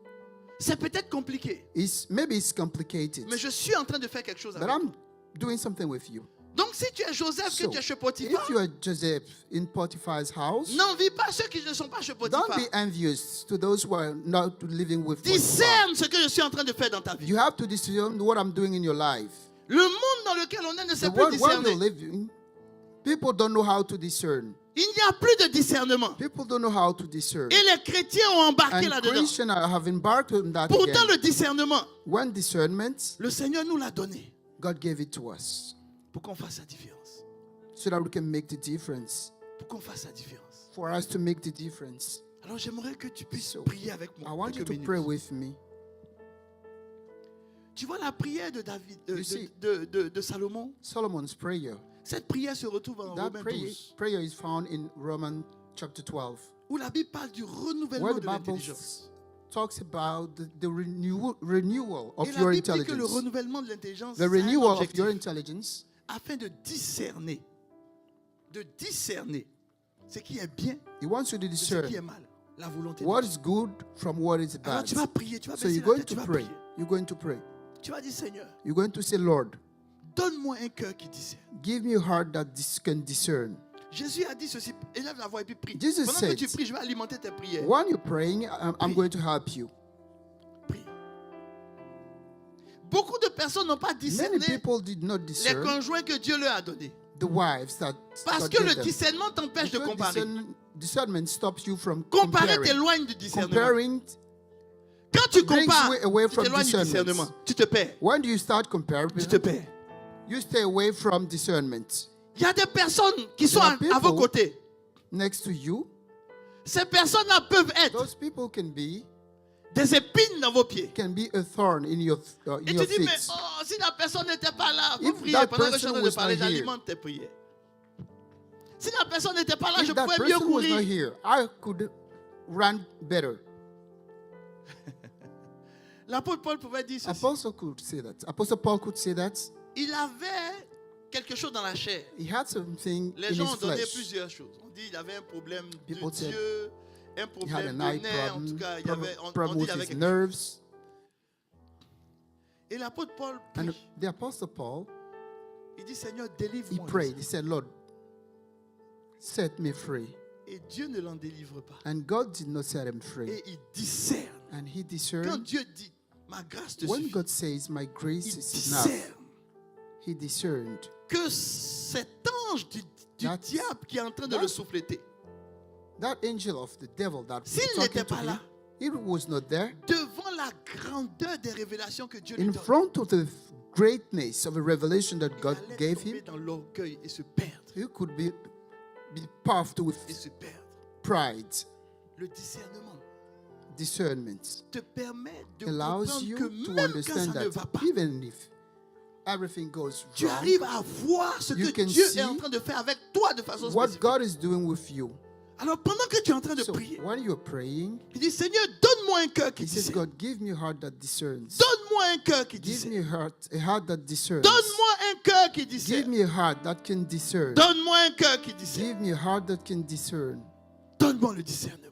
C'est peut-être compliqué, Maybe it's complicated, mais je suis en train de faire quelque chose but avec I'm toi. doing something with you. Donc si tu es Joseph, que So, tu es chez if Potiphar, you are Joseph in Potiphar's house, n'envie pas ceux qui ne sont pas chez Potiphar. don't be envious to those who are not living with Potiphar. Discerne ce que je suis en train de faire dans ta vie. You have to discern what I'm doing in your life. Le monde dans lequel on est ne sait The plus world where discerner. we live in, people don't know how to discern. Il n'y a plus de discernement. People don't know how to discern. Et les chrétiens ont embarqué And là-dedans. Christians have embarked on that Pourtant, again. le discernement, When discernment, le Seigneur nous l'a donné God gave it to us pour qu'on fasse la différence. so that we can make the difference. Pour qu'on fasse la différence. For us to make the difference. Alors j'aimerais que tu puisses So, prier avec I moi want you quelques to minutes. pray with me. Tu vois la prière de David, You see- de Salomon. Solomon's prayer. Cette prière se retrouve en That Romains 12, prayer is found in Romans chapter 12, où la Bible parle du renouvellement where the de Bible l'intelligence. talks about the renewal of Et la your Bible dit que le intelligence. renouvellement de l'intelligence, The c'est un renewal of objectif your intelligence afin de discerner ce qui est bien He wants you to de ce qui est discern mal, la volonté de what Dieu. is good from what is Alors bad. tu vas prier, tu vas So baisser you're la going tête, tu to vas pray. prier. You're going to pray. Tu vas dire Seigneur, You're going to say, Lord, donne-moi un cœur qui discerne. give me a heart that can discern. Jésus a dit ceci, élève la voix et puis prie. Jesus Pendant que said, tu pries, je vais alimenter tes prières. When you're praying, I'm Prie. going to help you. Prie. Beaucoup de personnes n'ont pas Many discerné people did not les discern conjoints que Dieu leur a donnés. the wives that Parce God que gave le them. discernement t'empêche de Because comparer. discernment stops you from Comparer comparing. t'éloigne du discernement. Comparing, Quand tu brings compares, you away tu from t'éloignes du discernment. discernement. Tu te perds. when do you start comparing? Tu te perds. You stay away from discernment. Il y a des personnes qui sont There are à vos people côtés. next to you. Ces personnes-là peuvent être Those people can be des épines dans vos pieds. a thorn in your Et tu dis, mais feet. oh, si la personne n'était pas là, vous If priez that pendant que je suis en train person de was parler, not here. j'alimente tes prières. Si la personne n'était pas là, je If that pouvais mieux person was not courir. here, I could run better. L'apôtre Paul pouvait dire ceci. Apostle could say that. Apostle Paul could say that. Il avait quelque chose dans la chair. He had something Les in gens his ont donné flesh. plusieurs choses. On dit qu'il avait un problème de People said Dieu, un He had problème an de eye nerfs. En tout problem, cas, il y avait, on problem dit with qu'il avait his quelque chose. nerves. Et l'apôtre Paul And prie. the Apostle Paul, Il dit, Seigneur, he délivre-moi. prayed. He said, Lord, set me free. Et Dieu ne l'en délivre pas. And God did not set him free. Et il discerne. And he Quand discerned. Dieu dit, ma grâce te When suffit, God says, my il grace is enough, discerne he discerned que cet ange du That's- diable qui est en train de that- le souffléter, that angel of the devil that was s'il talking n'était to pas him, là, he was not there. devant la grandeur des révélations que Dieu lui In donne, front of the greatness of a revelation that il God allait gave tomber him, dans l'orgueil et se perdre. he could be puffed with Et se perdre. pride. Le discernement Discernment te permet de allows comprendre you que to même quand understand ça ne va that pas, even if everything goes tu wrong, arrives à voir ce you que can Dieu est see en train de faire avec toi de façon what spécifique. God is doing with you. Alors pendant que tu es en train de So prier, when you're praying, il dit, Seigneur, donne-moi un cœur qui he says, discerne. God, give me a heart that discerns. Donne-moi un cœur qui Give discerne. me a heart that discerns. Donne-moi un cœur qui Give discerne. me a heart that can discern. Donne-moi un cœur qui discerne. Give me a heart that can discern. Donne-moi le discernement.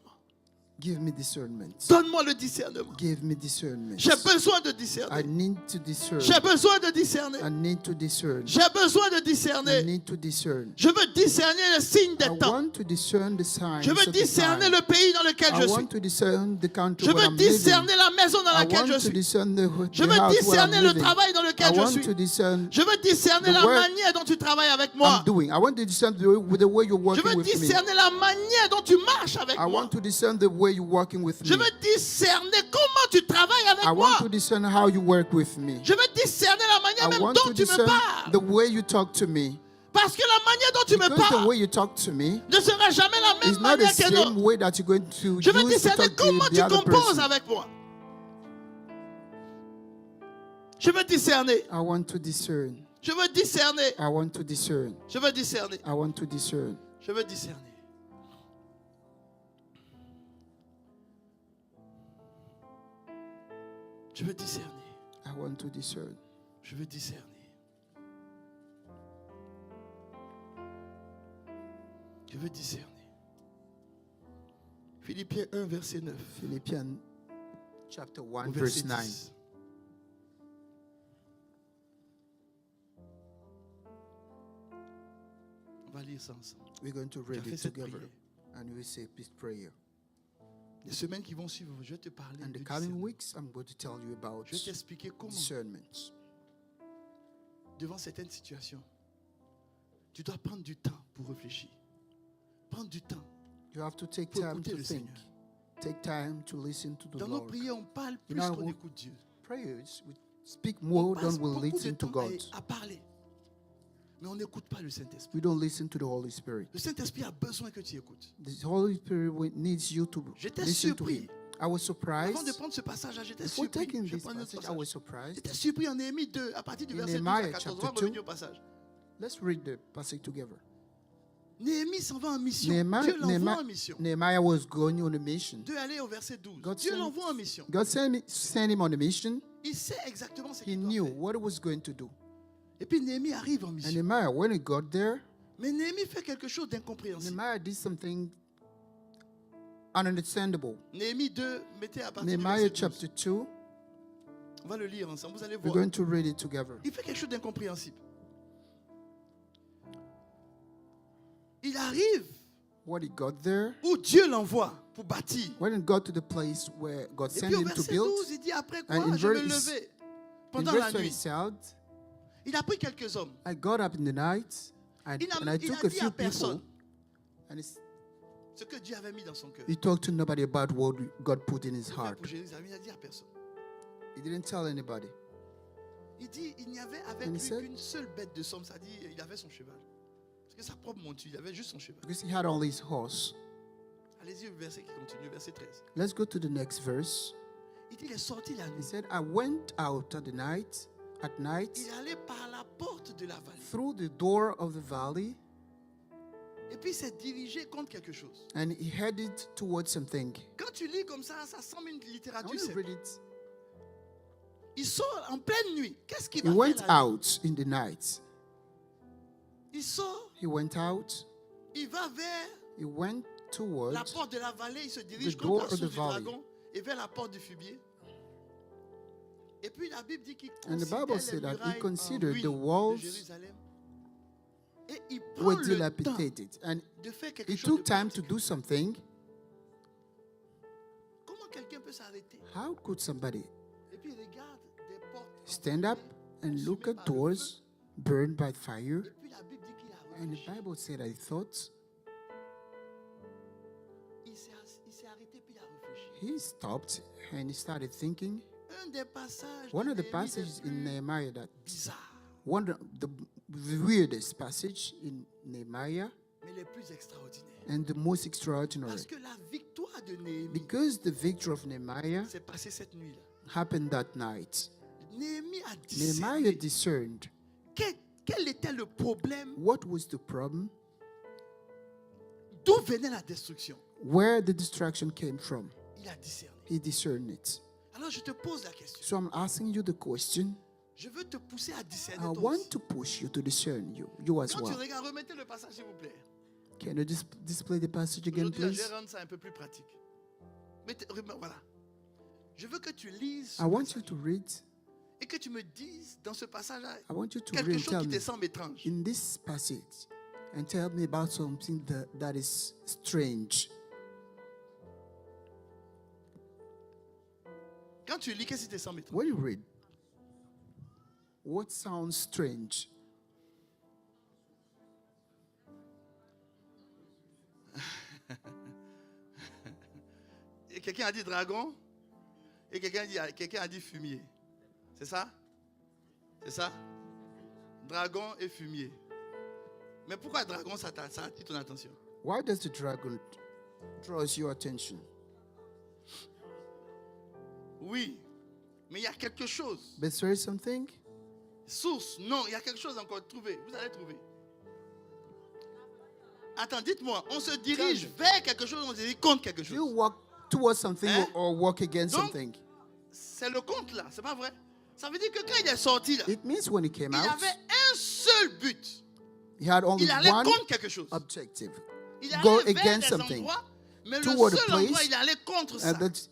Give me discernment. Donne-moi le discernement. Give me discernment. J'ai besoin de I discerner. need to discern. J'ai besoin de discerner. I need to discern. J'ai besoin de I discerner. need to discern. Je veux discerner les signes I des temps. want to discern the signs Je veux of the discerner time. le pays dans lequel I je suis. want to discern the country Je where veux I'm living. discerner la maison dans I laquelle want je to suis. discern Je the veux house where discerner I'm le living. travail dans I lequel je want suis. to discern Je veux discerner the la work manière dont tu travailles avec moi. I'm doing. I want to discern the way you're Je working veux with me. discerner la manière dont tu marches avec I moi. want to discern the way you're working with Je me. veux discerner comment tu travailles avec I moi. want to discern how you work with me. Je veux discerner la manière I même want dont to tu me discern parles. the way you talk to me. Parce que la manière dont tu me Because the parles way you talk to me ne sera jamais la is même not the manière que same l'autre. way that you're going to Je veux use to discerner talk to comment the tu other composes person. avec moi. Je veux discerner. I want to discern. Je veux discerner. I want to discern. Je veux discerner. I want to discern. Je veux discerner. Je veux discerner. I want to discern. Je veux discerner. Je veux discerner. Philippiens 1, verset 9. Philippians chapter 1, Au verse verset 9. 10. On va lire ça ensemble. We're going to Tu as read fait it cette together. prière. And we say this prayer. Les semaines qui vont suivre, je vais te parler And de the coming discernement. weeks, I'm going to tell you about Je vais t'expliquer comment, discernment. devant certaines situations, tu dois prendre du temps pour réfléchir. Prendre du temps. You have to take Pour time écouter to le think. Seigneur. Take time to listen to the Dans nos Lord. prières, on parle plus know, qu'on écoute Dieu. Prayers, we speak On more passe than we beaucoup de listen to temps God. à parler. Mais on n'écoute pas le Saint-Esprit. We don't listen to the Holy Spirit. Le Saint-Esprit a besoin que tu écoutes. The Holy Spirit needs you to J'étais listen to surpris. Him. I was surprised. Avant de prendre ce passage-là, j'étais Before surpris. taking Je vais this prendre un autre passage, I was passage. surprised. J'étais surpris en Néhémie 2, à partir du In verset 12 Nehemiah à 14. On va chapter revenir 2. au passage. Let's read the passage together. Néhémie s'en va en mission. Nehemiah, Dieu l'envoie Nehemiah, en mission. Nehemiah was going on a mission. De aller au verset 12. God Dieu sent- l'envoie en mission. God sent him on a mission. Il sait exactement ce He qu'il doit knew faire. what he was going to do. Et puis Néhémie arrive en And mission. Nehemiah, when he got there, Mais Néhémie fait quelque chose d'incompréhensible. Nehemiah did something ununderstandable. Néhémie 2, mettez à partir du Nehemiah verset 12. chapter 2, On va le lire ensemble, vous allez we're voir. going to read it together. Il fait quelque chose d'incompréhensible. Il arrive When he got there, où Dieu l'envoie pour bâtir. when he got to the place where God Et sent puis au him to verset build, 12, il dit après quoi And in je me verse- levais in pendant la verse 12 nuit. he said, Il a pris quelques hommes. I got up in the night and I Il took a a dit few à personne people and ce que Dieu avait mis dans son cœur. he talked to nobody about what God put in his Il heart. pour Jérusalem, il a dit à personne. He didn't tell anybody. Il dit, il n'y avait avec And he lui said- qu'une seule bête de somme. Ça dit, il avait son cheval. Parce que sa propre monture, il avait juste son cheval. Because he had only his horse. Allez-y au verset qui continue, verset 13. Let's go to the next verse. Il dit, il est sorti la He nuit. said, I went out at night, Il allait par la porte de la vallée. through the door of the valley, Et puis il s'est dirigé contre quelque chose. and he headed towards something. Quand tu lis comme ça semble une I littérature want to simple. read it. Il sort en pleine nuit. Qu'est-ce qu'il He va went faire la nuit? out in the night. Il sort, He went out. il va vers He went la towards porte de la vallée, il se dirige the contre door la of source the du valley. dragon et vers la porte du fumier. Et puis la Bible dit qu'il And the Bible considère said les that he murailles en considered ruine the de walls Jérusalem. Et il prend were le temps dilapidated. And de faire quelque he chose de took time to pratique. do something. Comment quelqu'un peut s'arrêter How could somebody et puis il regarde des portes stand up and look consumées at par le doors feu. burned by fire? Et puis la Bible dit qu'il a And the réfléchi. Bible said, I thought. Il s'est arrêté puis il a réfléchi. He stopped and he started thinking. Un des passages One de of the Néhémie passages les in plus Nehemiah that bizarres, one of the weirdest passage in Nehemiah mais les plus extraordinaires. and the most extraordinary. Parce que la victoire de Néhémie Because the victory of Nehemiah s'est passée cette nuit-là. happened that night. Néhémie a Nehemiah discerné discerned quel était le problème, what was the problem, d'où venait la destruction. where the distraction came from. Il a discerné. He discerned it. Alors je te pose la question. So I'm asking you the question. Je veux te pousser à discerner I toi want aussi. to push you to discern you as Quand tu well. regardes, remettez le passage s'il vous plaît. Can you display the passage again, Aujourd'hui, je please? vais rendre ça un peu plus pratique. Voilà. Je veux que tu lises ce I want passage you to read. et que tu me dises dans ce passage-là I want you to quelque read. chose Tell qui me te semble étrange. in this passage and tell me about something that is strange. Quand tu lis, qu'est-ce qui te semble étrange? When you read, what sounds strange? Et quelqu'un a dit dragon et quelqu'un a dit fumier. C'est ça? C'est ça? Dragon et fumier. Mais pourquoi dragon, ça attire ton attention? Why does the dragon draws your attention? Oui, mais il y a quelque chose. But there is something. Source, non, il y a quelque chose encore. Trouvez, vous allez trouver. Attends, dites-moi, on se dirige vers quelque chose, on se dirige contre quelque Do you chose. walk towards something Hein? or walk against Donc, something? C'est le contre là, c'est pas vrai? Ça veut dire que quand il est sorti là, It means when he came il out, avait un seul but. he had only Il allait one contre quelque chose. objective. Il Go allait vers against des something. endroits, mais le Toward a seul place, endroit, il allait contre ça. And that's,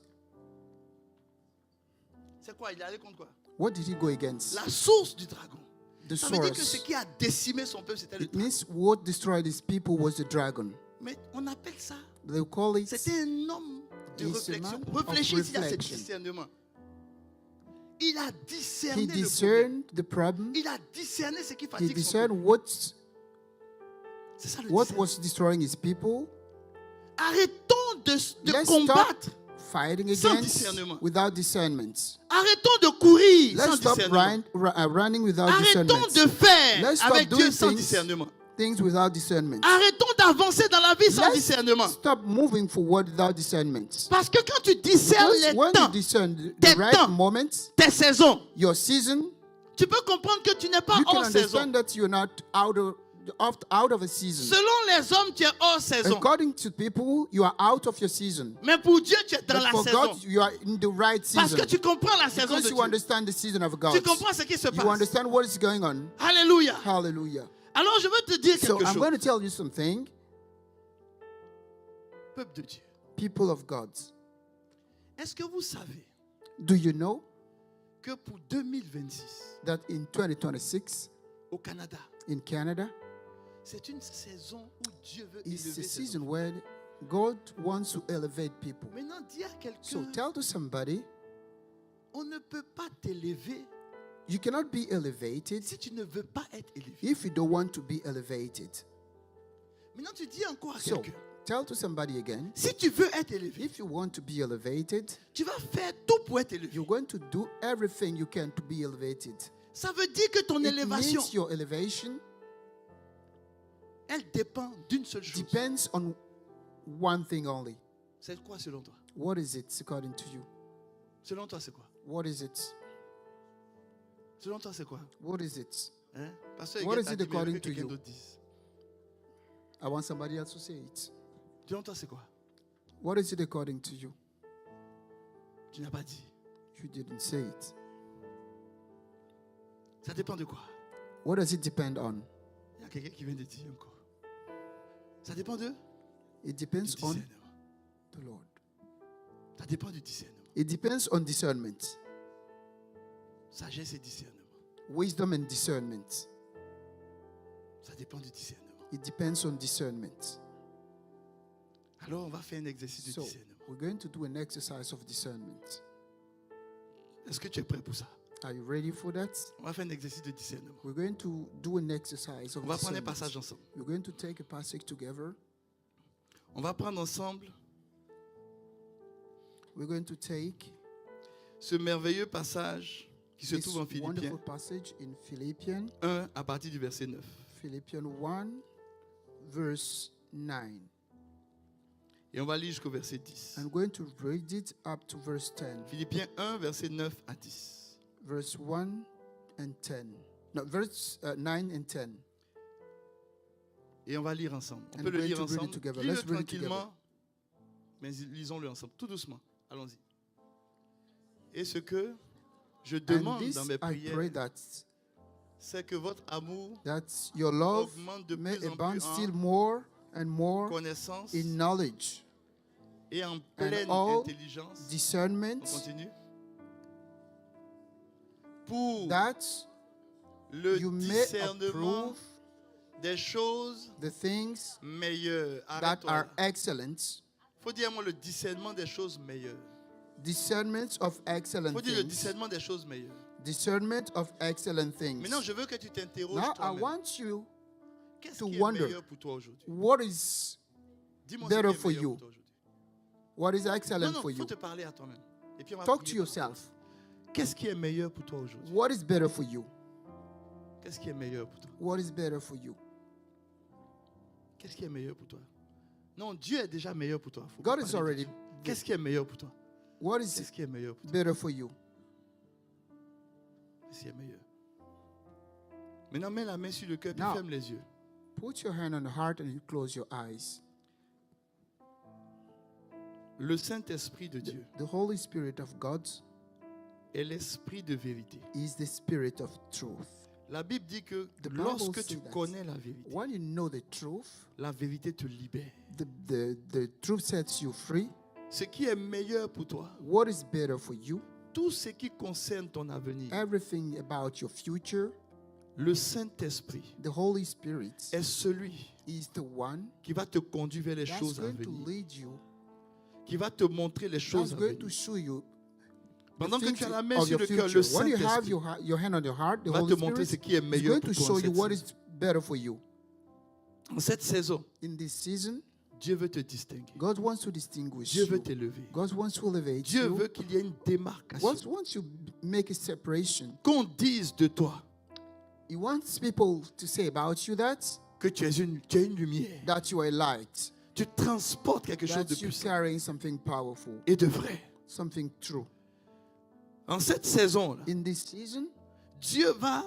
C'est quoi? Il allait contre quoi? what did he go against? La source du dragon. The Ça veut dire que ce source. qui a décimé son peuple, c'était le It dragon. means what destroyed his people was the dragon. Mais on appelle ça, They call it. c'était un homme de He's a réflexion. man of Réfléchis ici à ce reflection. discernement. Il a discerné He le problème. discerned the problem. Il a discerné ce qui He fatigue son discerned peuple. C'est ça le what discernement. was destroying his people. Arrêtons de Let's combattre. Fighting Sans against discernement. without discernment. Arrêtons de courir Let's sans stop discernement. running without Arrêtons discernment. de faire Let's stop avec Dieu doing sans things- discernement. Things without discernment. Arrêtons d'avancer dans la vie sans Let's discernement. stop moving forward without discernment. Parce que quand tu discernes Because les when temps, you discern the tes right temps, moments, tes saisons, your season, tu peux comprendre que tu n'es pas you can hors saison. understand that you're not out of a season. Selon les hommes, tu es hors saison. According to people, you are out of your season. Mais pour Dieu, tu es dans But la for saison. God, you are in the right Parce season. que tu comprends la saison Because de you Dieu. understand the season of God. Tu comprends ce qui se You passe. understand what is going on. Alléluia. Hallelujah. Alors je veux te dire So quelque I'm chose. going to tell you something. Peuple de Dieu. People of God, Est-ce que vous savez do you know que pour 2026, that in 2026 au Canada, in Canada, c'est une saison où Dieu veut it's élever a ses season enfants. where God wants to elevate people. Maintenant, dis à So quelqu'un, tell to somebody, on ne peut pas t'élever you cannot be elevated si tu ne veux pas être élevé. if you don't want to be elevated. Maintenant, tu dis encore à So quelqu'un, tell to somebody again, si tu veux être élevé, if you want to be elevated, tu vas faire tout pour être élevé. you're going to do everything you can to be elevated. Ça veut dire que ton It élévation, means your elevation elle dépend d'une seule chose. depends on one thing only. C'est quoi selon toi? What is it according to you? Selon toi, c'est quoi? What is it? Selon toi, c'est quoi? What is it? Hein? Pasteur What Huguette is a it dit, mais according que to quelqu'un you? d'autre dise. I want somebody else to say it. Selon toi, c'est quoi? What is it according to you? Tu n'as pas dit. You didn't say it. Ça dépend de quoi? What does it depend on? Il y a quelqu'un qui vient de dire encore. Ça dépend de It du depends on discernement. the Lord. Ça dépend du discernement. It depends on discernment. Sagesse et discernement. Wisdom and discernment. Ça dépend du discernement. It depends on discernment. Alors, on va faire un exercice de So, discernement. we're going to do an exercise of discernment. Est-ce que tu es prêt pour ça? Are you ready for that? On va faire un exercice de discernement. We're going to do an exercise of On va prendre un discernment. passage ensemble. We're going to take a passage together. On va prendre ensemble We're going to take ce merveilleux passage qui se this trouve en Philippiens wonderful passage in Philippians, 1 à partir du verset 9. Philippians 1, verse 9. Et on va lire jusqu'au verset 10. I'm going to read it up to verse 10. Philippiens 1, verset 9 à 10. Verse 1 and 10. No, verse 9 and 10. Et on va lire ensemble. On And peut le we're lire going to read it ensemble. together. Lis-le Let's read it tranquillement, mais lisons-le ensemble, tout doucement. Allons-y. Et ce que je And demande this dans mes I pray prières, that c'est que votre amour, your love augmente de may plus en abound plus en still more and more connaissance in knowledge, et en pleine all intelligence. On discernment, continue. Pour that le you may discernement approve des choses the things meilleures. that Arrête-toi are là. excellent. Faut dire moi le discernement des choses meilleures. Discernment of excellent Faut dire le things. discernement des choses meilleures. Discernment of excellent things. Maintenant, je veux que tu t'interroges Now I toi-même. want you, Qu'est-ce to qui est wonder. meilleur pour toi aujourd'hui? what is Dis-moi better ce qui est for meilleur you. pour toi aujourd'hui. what is Non, excellent non, for il faut you? te parler à toi-même. Et puis on va Talk to prier. yourself. Qu'est-ce qui est meilleur pour toi aujourd'hui? What is better for you? Qu'est-ce qui est meilleur pour toi? What is better for you? Qu'est-ce qui est meilleur pour toi? Non, Dieu est déjà meilleur pour toi. Faut God pas is parler de already. Dieu. Qu'est-ce qui est meilleur pour toi? What is Qu'est-ce qui est meilleur pour toi? better for you? Qu'est-ce qui est meilleur? Maintenant, mets la main sur le cœur et Now. ferme les yeux. Put your hand on the heart and you close your eyes. Le Saint-Esprit de Dieu The Holy Spirit of God est l'Esprit de vérité. is the Spirit of truth. La Bible dit que The Bible lorsque says tu that. connais la vérité, When you know the truth, la vérité te libère. the truth sets you free. Ce qui est meilleur pour toi, What is better for you? tout ce qui concerne ton avenir, Everything about your future, le Saint-Esprit the Holy Spirit est celui is the one qui va te conduire vers les that's choses à going to venir, lead you, qui va te montrer les that's choses à going to venir. show you Pendant que things tu as la main of sur your le cœur, future. le When you have Saint-Esprit your hand on your heart, the va te Holy montrer ce Spirit qui est is meilleur going pour to toi show en you cette what saison. is better for you. En cette saison, In this season, Dieu veut te distinguer. God wants to distinguish Dieu veut you. t'élever. God wants to elevate Dieu you. veut qu'il y ait une démarcation. Once you make a separation, Qu'on dise de toi He wants people to say about you que tu es une lumière. that you are a light, Tu transportes quelque chose de that you're puissant carrying something powerful, et de vrai. something true. En cette saison-là, In this season, Dieu va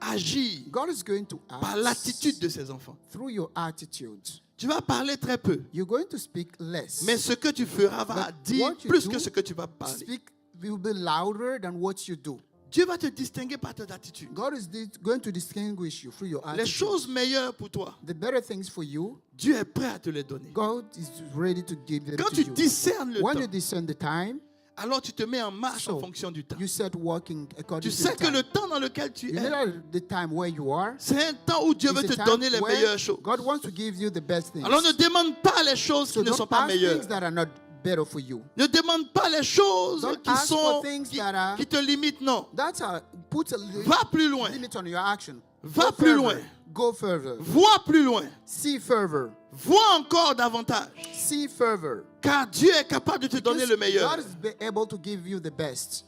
agir God is going to par act l'attitude de ses enfants. through your attitude. Tu vas parler très peu, You're going to speak less. mais ce que tu feras va But dire what you plus do, que ce que tu vas parler. Speak will be louder than what you do. Dieu va te distinguer par ton attitude. God is going to distinguish you through your Les attitude. choses meilleures pour toi, The better things for you, Dieu est prêt à te les donner. God is ready to give them Quand to tu you. discernes le When you temps, discern the time, alors tu te mets en marche en so fonction du temps. you set walking according Tu to sais the que time. le temps dans lequel tu You es, know the time where you are. c'est un temps où Dieu It's veut a te time donner les where meilleures choses. God wants to give you the best things. Alors ne demande pas les choses So qui ne don't sont pas ask meilleures. things that are not better for you. Ne demande pas les choses Don't qui ask sont for things that are- qui te limitent. Non. That's put a Va plus loin. limit on your action. Va Go plus further. loin. Go further. Vois plus loin. See further. Vois encore davantage. See further. Car Dieu est capable de te donner Because le meilleur. God is able to give you the best.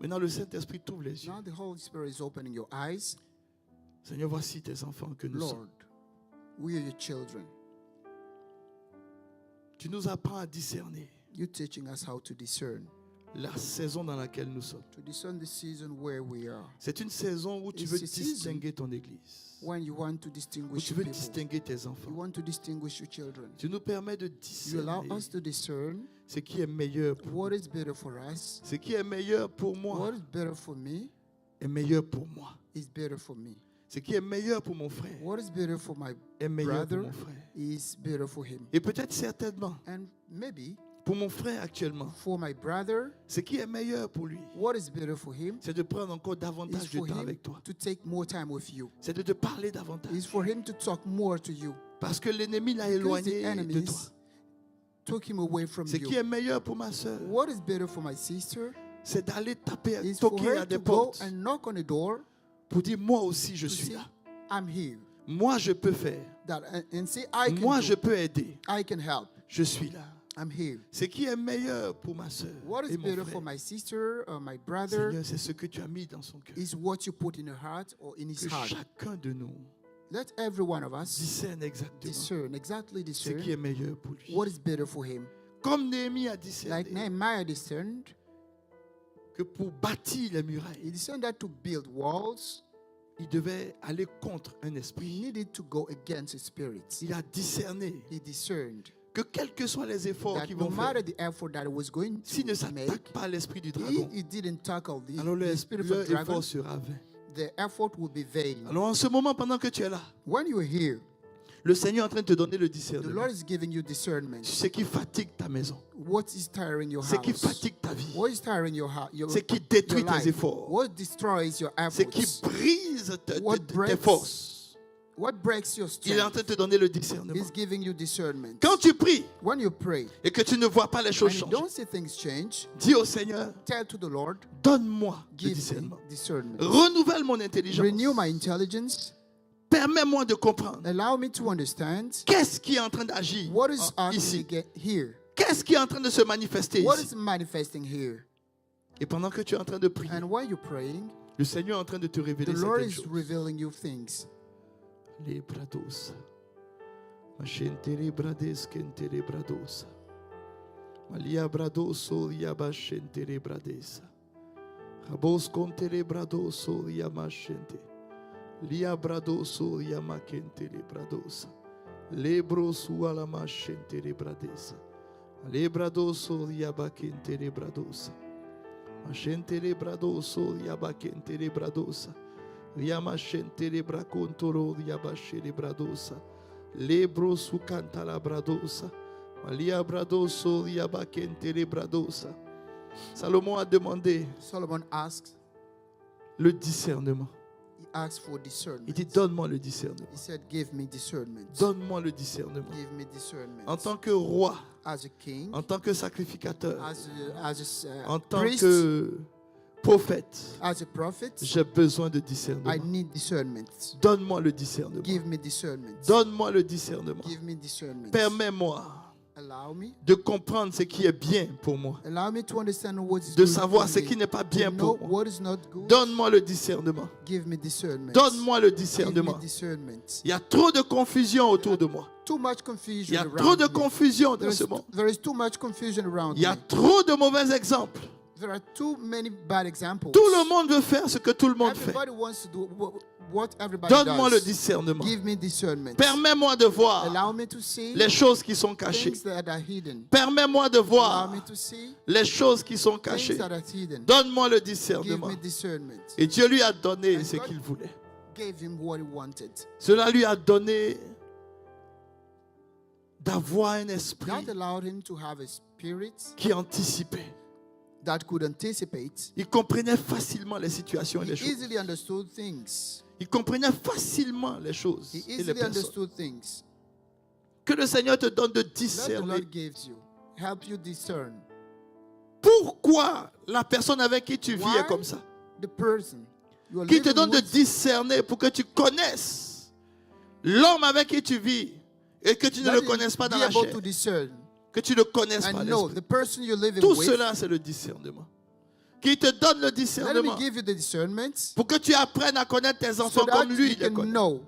Maintenant, le Saint-Esprit t'ouvre les yeux. Now the Holy Spirit is opening your eyes. Seigneur, voici tes enfants que nous sommes. Lord, we are your children. Tu nous apprends à discerner You're teaching us how to discern. la saison dans laquelle nous sommes. To discern the season where we are. C'est une saison où tu It's veux a season distinguer ton Église, when you want to où distinguish tu your veux people. distinguer tes You enfants. want to distinguish your children. Tu nous permets de You allow discerner us to discern ce qui est meilleur pour what is better for us. ce qui est meilleur pour moi What is better for me est meilleur pour moi. is better for me. Ce qui est meilleur pour mon frère What is better for my est meilleur pour brother mon frère. is better for him. Et peut-être certainement And maybe pour mon frère actuellement, for my brother, ce qui est meilleur pour lui, what is better for him c'est de prendre encore is davantage de for temps him avec toi. to take more time with you. C'est de te parler davantage. Is for him to talk more to you. Parce que l'ennemi l'a Because the éloigné de toi. enemies took him away from Ce qui you. est meilleur pour ma soeur, What is better for my sister c'est d'aller taper, is for toquer her à des to go portes and knock on the door pour dire moi aussi je to suis say, là. I'm here. Moi je peux faire. That and say I can Moi do. je peux aider. I can help. Je suis là. I'm here. Ce qui est meilleur pour ma soeur What is et mon better for frère, my sister or my brother Seigneur, c'est ce que tu as mis dans son cœur. is what you put in her heart or in his Que heart. chacun de nous Let every one of us discerne exactement discern, exactly ce qui discern est meilleur pour lui. what is better for him. Comme Néhémie a Like discerné Nehemiah discerned, que pour bâtir les he murailles, discerned that to build walls, il devait aller contre un he esprit. needed to go against his spirits. Il a discerné He discerned que quels que soient les efforts that qu'ils no vont faire, matter the effort that he was going s'il ne to make, s'attaque pas à l'esprit du dragon, he didn't tackle alors the spirit leur of dragon, effort sera vain. the effort will be vain. Alors en ce moment, pendant que tu es là, When you are here, le Seigneur est en train de te donner le the discernement. Lord is giving you discernment. Ce qui fatigue ta maison, What is tiring your ce qui house? fatigue ta vie, What is tiring your heart? ce qui détruit your life? tes efforts, What destroys your ce qui efforts? brise What tes breaks forces. What breaks your Il est en strength? train de te donner le discernement. He's giving you discernment. Quand tu pries When you pray et que tu ne vois pas les and choses you changer, don't see things change, dis au Seigneur, tell to the Lord, donne-moi le give me discernement. discernment. Renouvelle mon intelligence. Renew my intelligence. Permets-moi de comprendre. Allow me to understand Qu'est-ce qui est en train d'agir what is actually ici? here. Qu'est-ce qui est en train de se manifester What ici? is manifesting here? Et pendant que tu es en train de prier, And while you're praying, le Seigneur est en train de te révéler the Lord certaines is choses. revealing you things. Les brados. Machentere brades kentere brados. Malia bradoso yabashentere brades. Rabos contere bradoso yamashente. Lia bradoso yamakentere brados. Lebrosu alamachentere brades. Le bradoso yabakentere brados. Machentere bradoso yabakentere brados. Riamascentere bracontoro riabascere bradosa. Lebro su canta la bradosa. Malia bradoso riabacentere bradosa. Salomon a demandé Solomon asks, le discernement. he asked for Il discernment. dit donne-moi le discernement. He said, give me discernment. Donne-moi le discernement. Give me discernment. En tant que roi, As a king, en tant que sacrificateur, as a en tant priest, que prophète, as a prophet, j'ai besoin de I discernement. need discernment. Donne-moi le discernement. Give me discernment. Donne-moi le discernement. Give me discernment. Permets-moi Allow me. de comprendre ce qui est bien pour moi, Allow me to understand what is de good savoir for ce me. qui n'est pas To bien know pour moi. what is not good. Donne-moi le discernement. Give me discernment. Donne-moi le Give me discernement. discernment. Il y a trop de confusion autour de moi. Too much Il confusion y a around trop de me. confusion dans ce monde. There is too much confusion around Il y a me. trop de mauvais exemples. There are too many bad examples. Tout le monde veut faire ce que tout le monde fait. Everybody wants to do what everybody Donne-moi le does. discernement. Give me discernment. Permets-moi de voir Allow me to see les choses qui sont cachées. things that are hidden. Permets-moi de Allow voir me to see les choses qui sont things cachées. that are hidden. Donne-moi le Give discernement. me discernment. Et Dieu lui a donné And ce God qu'il voulait. Gave him what he wanted. Cela lui a donné d'avoir un esprit That allowed him to have a spirit qui anticipait. that could anticipate. Il comprenait facilement les situations et He les choses. easily understood things. Il comprenait facilement les choses He et les easily personnes. understood things. Que le Seigneur te donne de That the discerner. Lord gives you. Help you discern. Pourquoi la personne avec qui tu vis Why? est comme ça? The person you are Qui te living donne de with, discerner pour que tu connaisses l'homme avec qui tu vis et que tu ne that le you connaisses pas be dans la able chair. to discern Que tu ne connaisses pas and know l'esprit. the person you're living Tout with. cela, c'est le discernement. Qui te donne le Let discernement. him give you the discernment Pour que tu apprennes à connaître tes so enfants that comme lui you les can connaît. know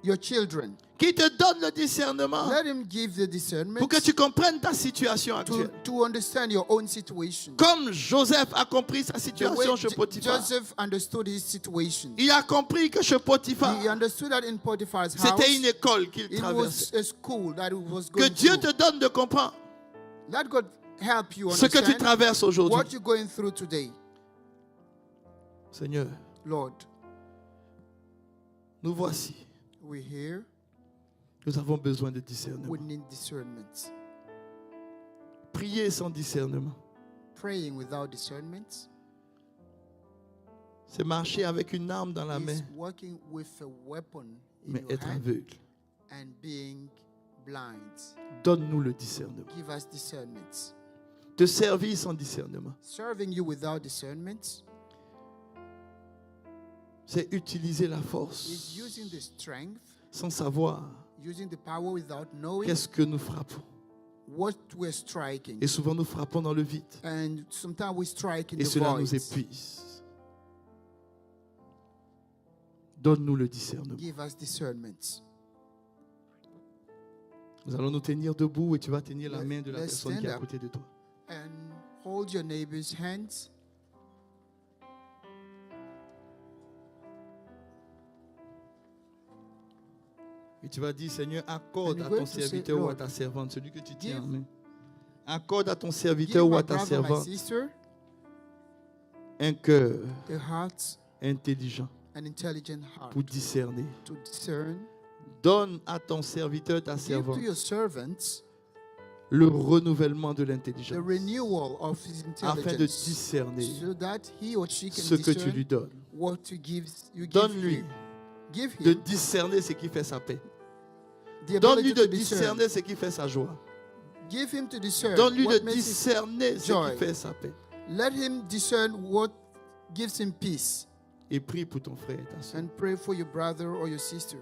your children. Qui te donne le discernement. Let him give the discernment Pour que tu comprennes ta situation actuelle. to understand your own situation. Comme Joseph a compris sa The way situation chez Potiphar. Joseph understood his situation. Il a compris que chez Potiphar, He understood that in Potiphar's house, c'était une école qu'il it traversait. was a school that he was Que going Dieu through. te donne de comprendre Let God help you ce que tu understand traverses aujourd'hui. what you're going through today. Seigneur, Lord, nous voici. we're here. Nous avons besoin de discernement. We need discernment. Prier sans discernement, Praying without discernment c'est marcher avec une arme dans la main, is working with a weapon in mais your être hand aveugle. and being blind. Donne-nous le discernement. Give us discernment. Te servir sans discernement, Serving you without discernment c'est utiliser la is force using the strength, sans savoir using the power without knowing qu'est-ce que nous frappons. what we're striking. Et souvent nous frappons dans le vide. And sometimes we strike in Et the cela void. nous épuise. Donne-nous le discernement. Give us discernment. Nous allons nous tenir debout et tu vas tenir la Let- main de la let's personne qui est à stand up. côté de toi. And hold your neighbor's hands. Et tu vas dire, Seigneur, accorde And à you're ton going to say, serviteur ou à Lord, ta servante, celui que tu tiens give- en main. Accorde à ton Give serviteur ou my à ta brother, my servante sister, un cœur a heart, intelligent an intelligent heart pour discerner. to discern. Donne à ton serviteur, ta Give servante, to your servants le renouvellement de the l'intelligence renewal of his afin de intelligence discerner so that he or she can ce que tu lui discern donnes. what you give Donne-lui him. Give de him discerner ce qui fait sa paix. the Donne-lui ability de to discern. discerner ce qui fait sa joie. Give him to discern Donne-lui de what makes his, discerner ce joy. qui fait sa paix. let him discern what gives him peace. Et prie pour ton frère et ta soeur. And pray for your brother or your sister,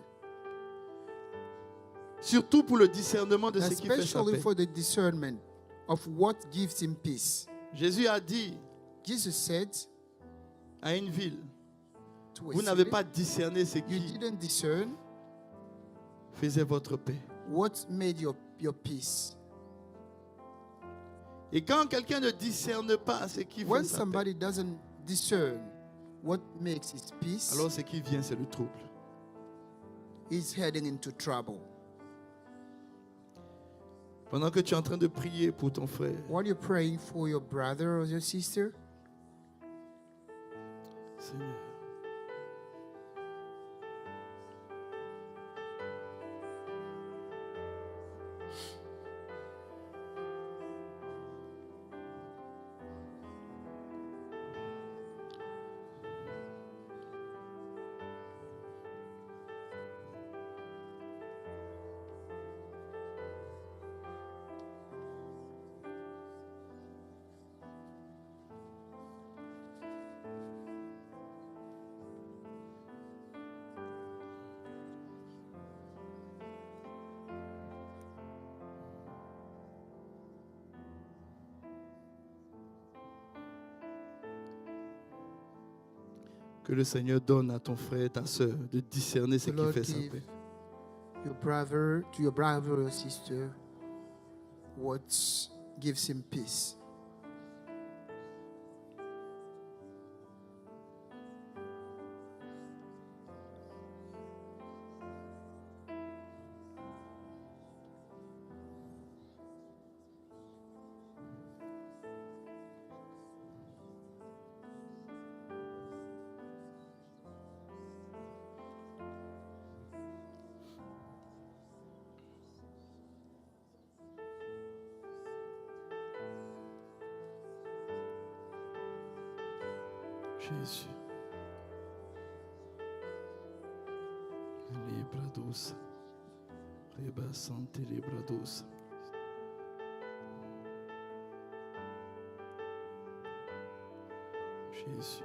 Surtout pour le discernement de ce qui fait sa especially paix. for the discernment of what gives him peace. Jésus a dit Jesus said à une ville, to a vous n'avez city, pas discerné ce you qui didn't discern faisait votre paix. what made your peace. Et quand quelqu'un ne discerne pas ce qui When fait sa paix, somebody doesn't discern what makes his peace, alors ce qui vient, c'est le trouble. he's heading into trouble. Pendant que tu es en train de prier pour ton frère, While you're praying for your brother or your sister, Seigneur, que le Seigneur donne à ton frère et ta soeur de discerner ce the qui Lord fait sa give paix. your brother or your sister what gives him peace. Jésus. Librados. Rebasante librados. Jésus.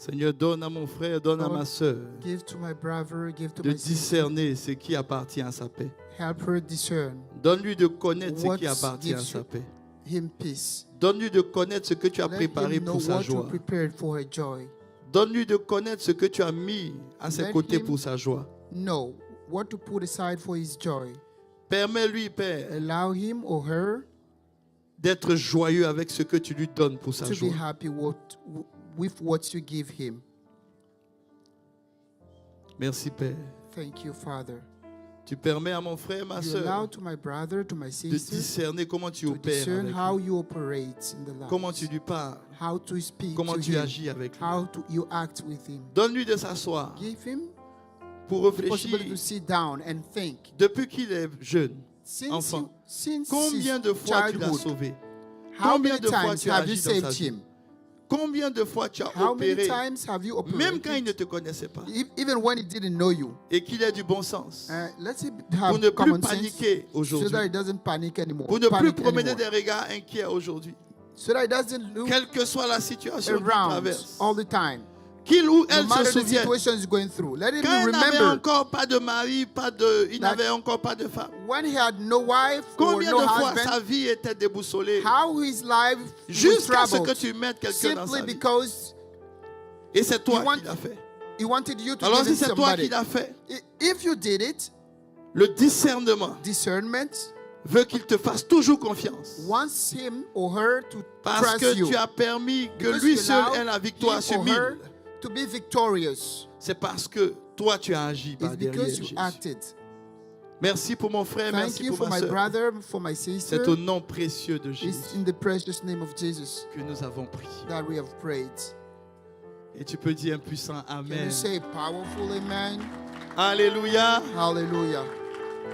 Seigneur, donne à mon frère, donne à ma soeur Give to my brother, give to de my sister. discerner ce qui appartient à sa paix. Help her discern Donne-lui de connaître ce What qui appartient à gives sa you- paix. him peace. Donne-lui de connaître ce que tu as Let préparé him know pour sa what you joie. prepared for her joy. Donne-lui de connaître ce que tu as mis à ses Let côtés him- pour sa joie. Know what to put aside for his joy. Permets-lui, Père, Allow him or her d'être joyeux avec ce que tu lui donnes pour sa to be joie. happy with what you give him. Merci, Père. Thank you, Father. Tu permets à mon frère, ma You allow soeur, to my brother, to my de sister, discerner comment tu to opères discern avec how lui, you operate in the life. comment tu lui parles, How to speak comment to tu him. agis avec lui. How to you act with him. Donne-lui de s'asseoir Give him pour the possibility réfléchir to sit down and think. depuis qu'il est jeune. Since Enfant. since Combien his de fois tu l'as childhood, sauvé? how Combien many de fois times tu as have you agi dans sa saved vie? him? Combien de fois tu as How many opéré, times have you même quand il operated, ne te connaissait pas, even when he didn't know you? et qu'il ait du bon sens, Let's pour have ne plus common sense paniquer so aujourd'hui, that he doesn't panic anymore. pour ne plus Panic promener anymore. des regards inquiets aujourd'hui, So that he doesn't look quelle que soit la situation qu'il around traverse, all the time. qu'il ou No elle se matter the souvienne. situation he's going through. Let him Quand il n'avait remember encore pas de mari, il n'avait encore pas de femme. when he had no wife or Combien no de fois sa husband, vie était déboussolée how his life was jusqu'à ce que troubled tu mettes quelqu'un dans simply sa vie. because Et c'est toi he want- qui l'as fait. he wanted you to Alors give si him c'est toi qui somebody. l'as fait, If you did it, le discernement discernment veut qu'il te fasse toujours confiance. wants him or her to Parce trust que you. tu as permis que Because lui you seul allow ait la victoire him sur or 1000. her to be victorious. C'est parce que toi tu as agi It's par derrière because you Jésus. acted. Merci pour mon frère, Thank merci you pour for ma my soeur. brother, for my C'est sister. au nom précieux de It's Jésus in the precious name of Jesus que nous avons prié. that we have prayed. Et tu peux dire un puissant Can Amen. you say powerful amen? Alléluia. Hallelujah.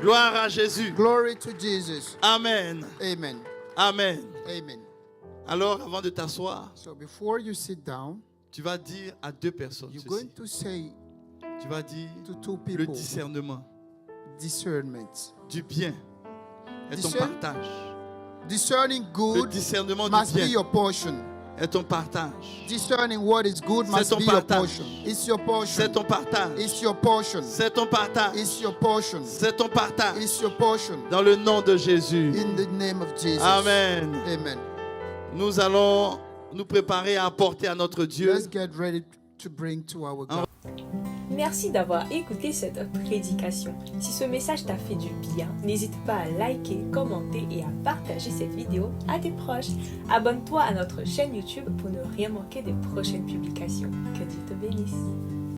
Gloire à Jésus. Glory to Jesus. Amen. Amen. Amen. Amen. Alors, avant de t'asseoir, So before you sit down, tu vas dire à deux personnes you're ceci. going to say Tu vas dire to two le people discernement discernment. du bien est ton Discern- partage. Discerning Le good discernement du must be bien your portion. est ton partage. Discerning what is good C'est must ton be your partage. portion. It's your C'est portion. ton partage. It's your portion. C'est ton partage. It's your portion. C'est ton partage. It's your portion. Dans le nom de Jésus. In the name of Jesus. Amen. Amen. Nous allons nous préparer à apporter à notre Dieu. Let's get ready to bring to our God. Merci d'avoir écouté cette prédication. Si ce message t'a fait du bien, n'hésite pas à liker, commenter et à partager cette vidéo à tes proches. Abonne-toi à notre chaîne YouTube pour ne rien manquer des prochaines publications. Que Dieu te bénisse.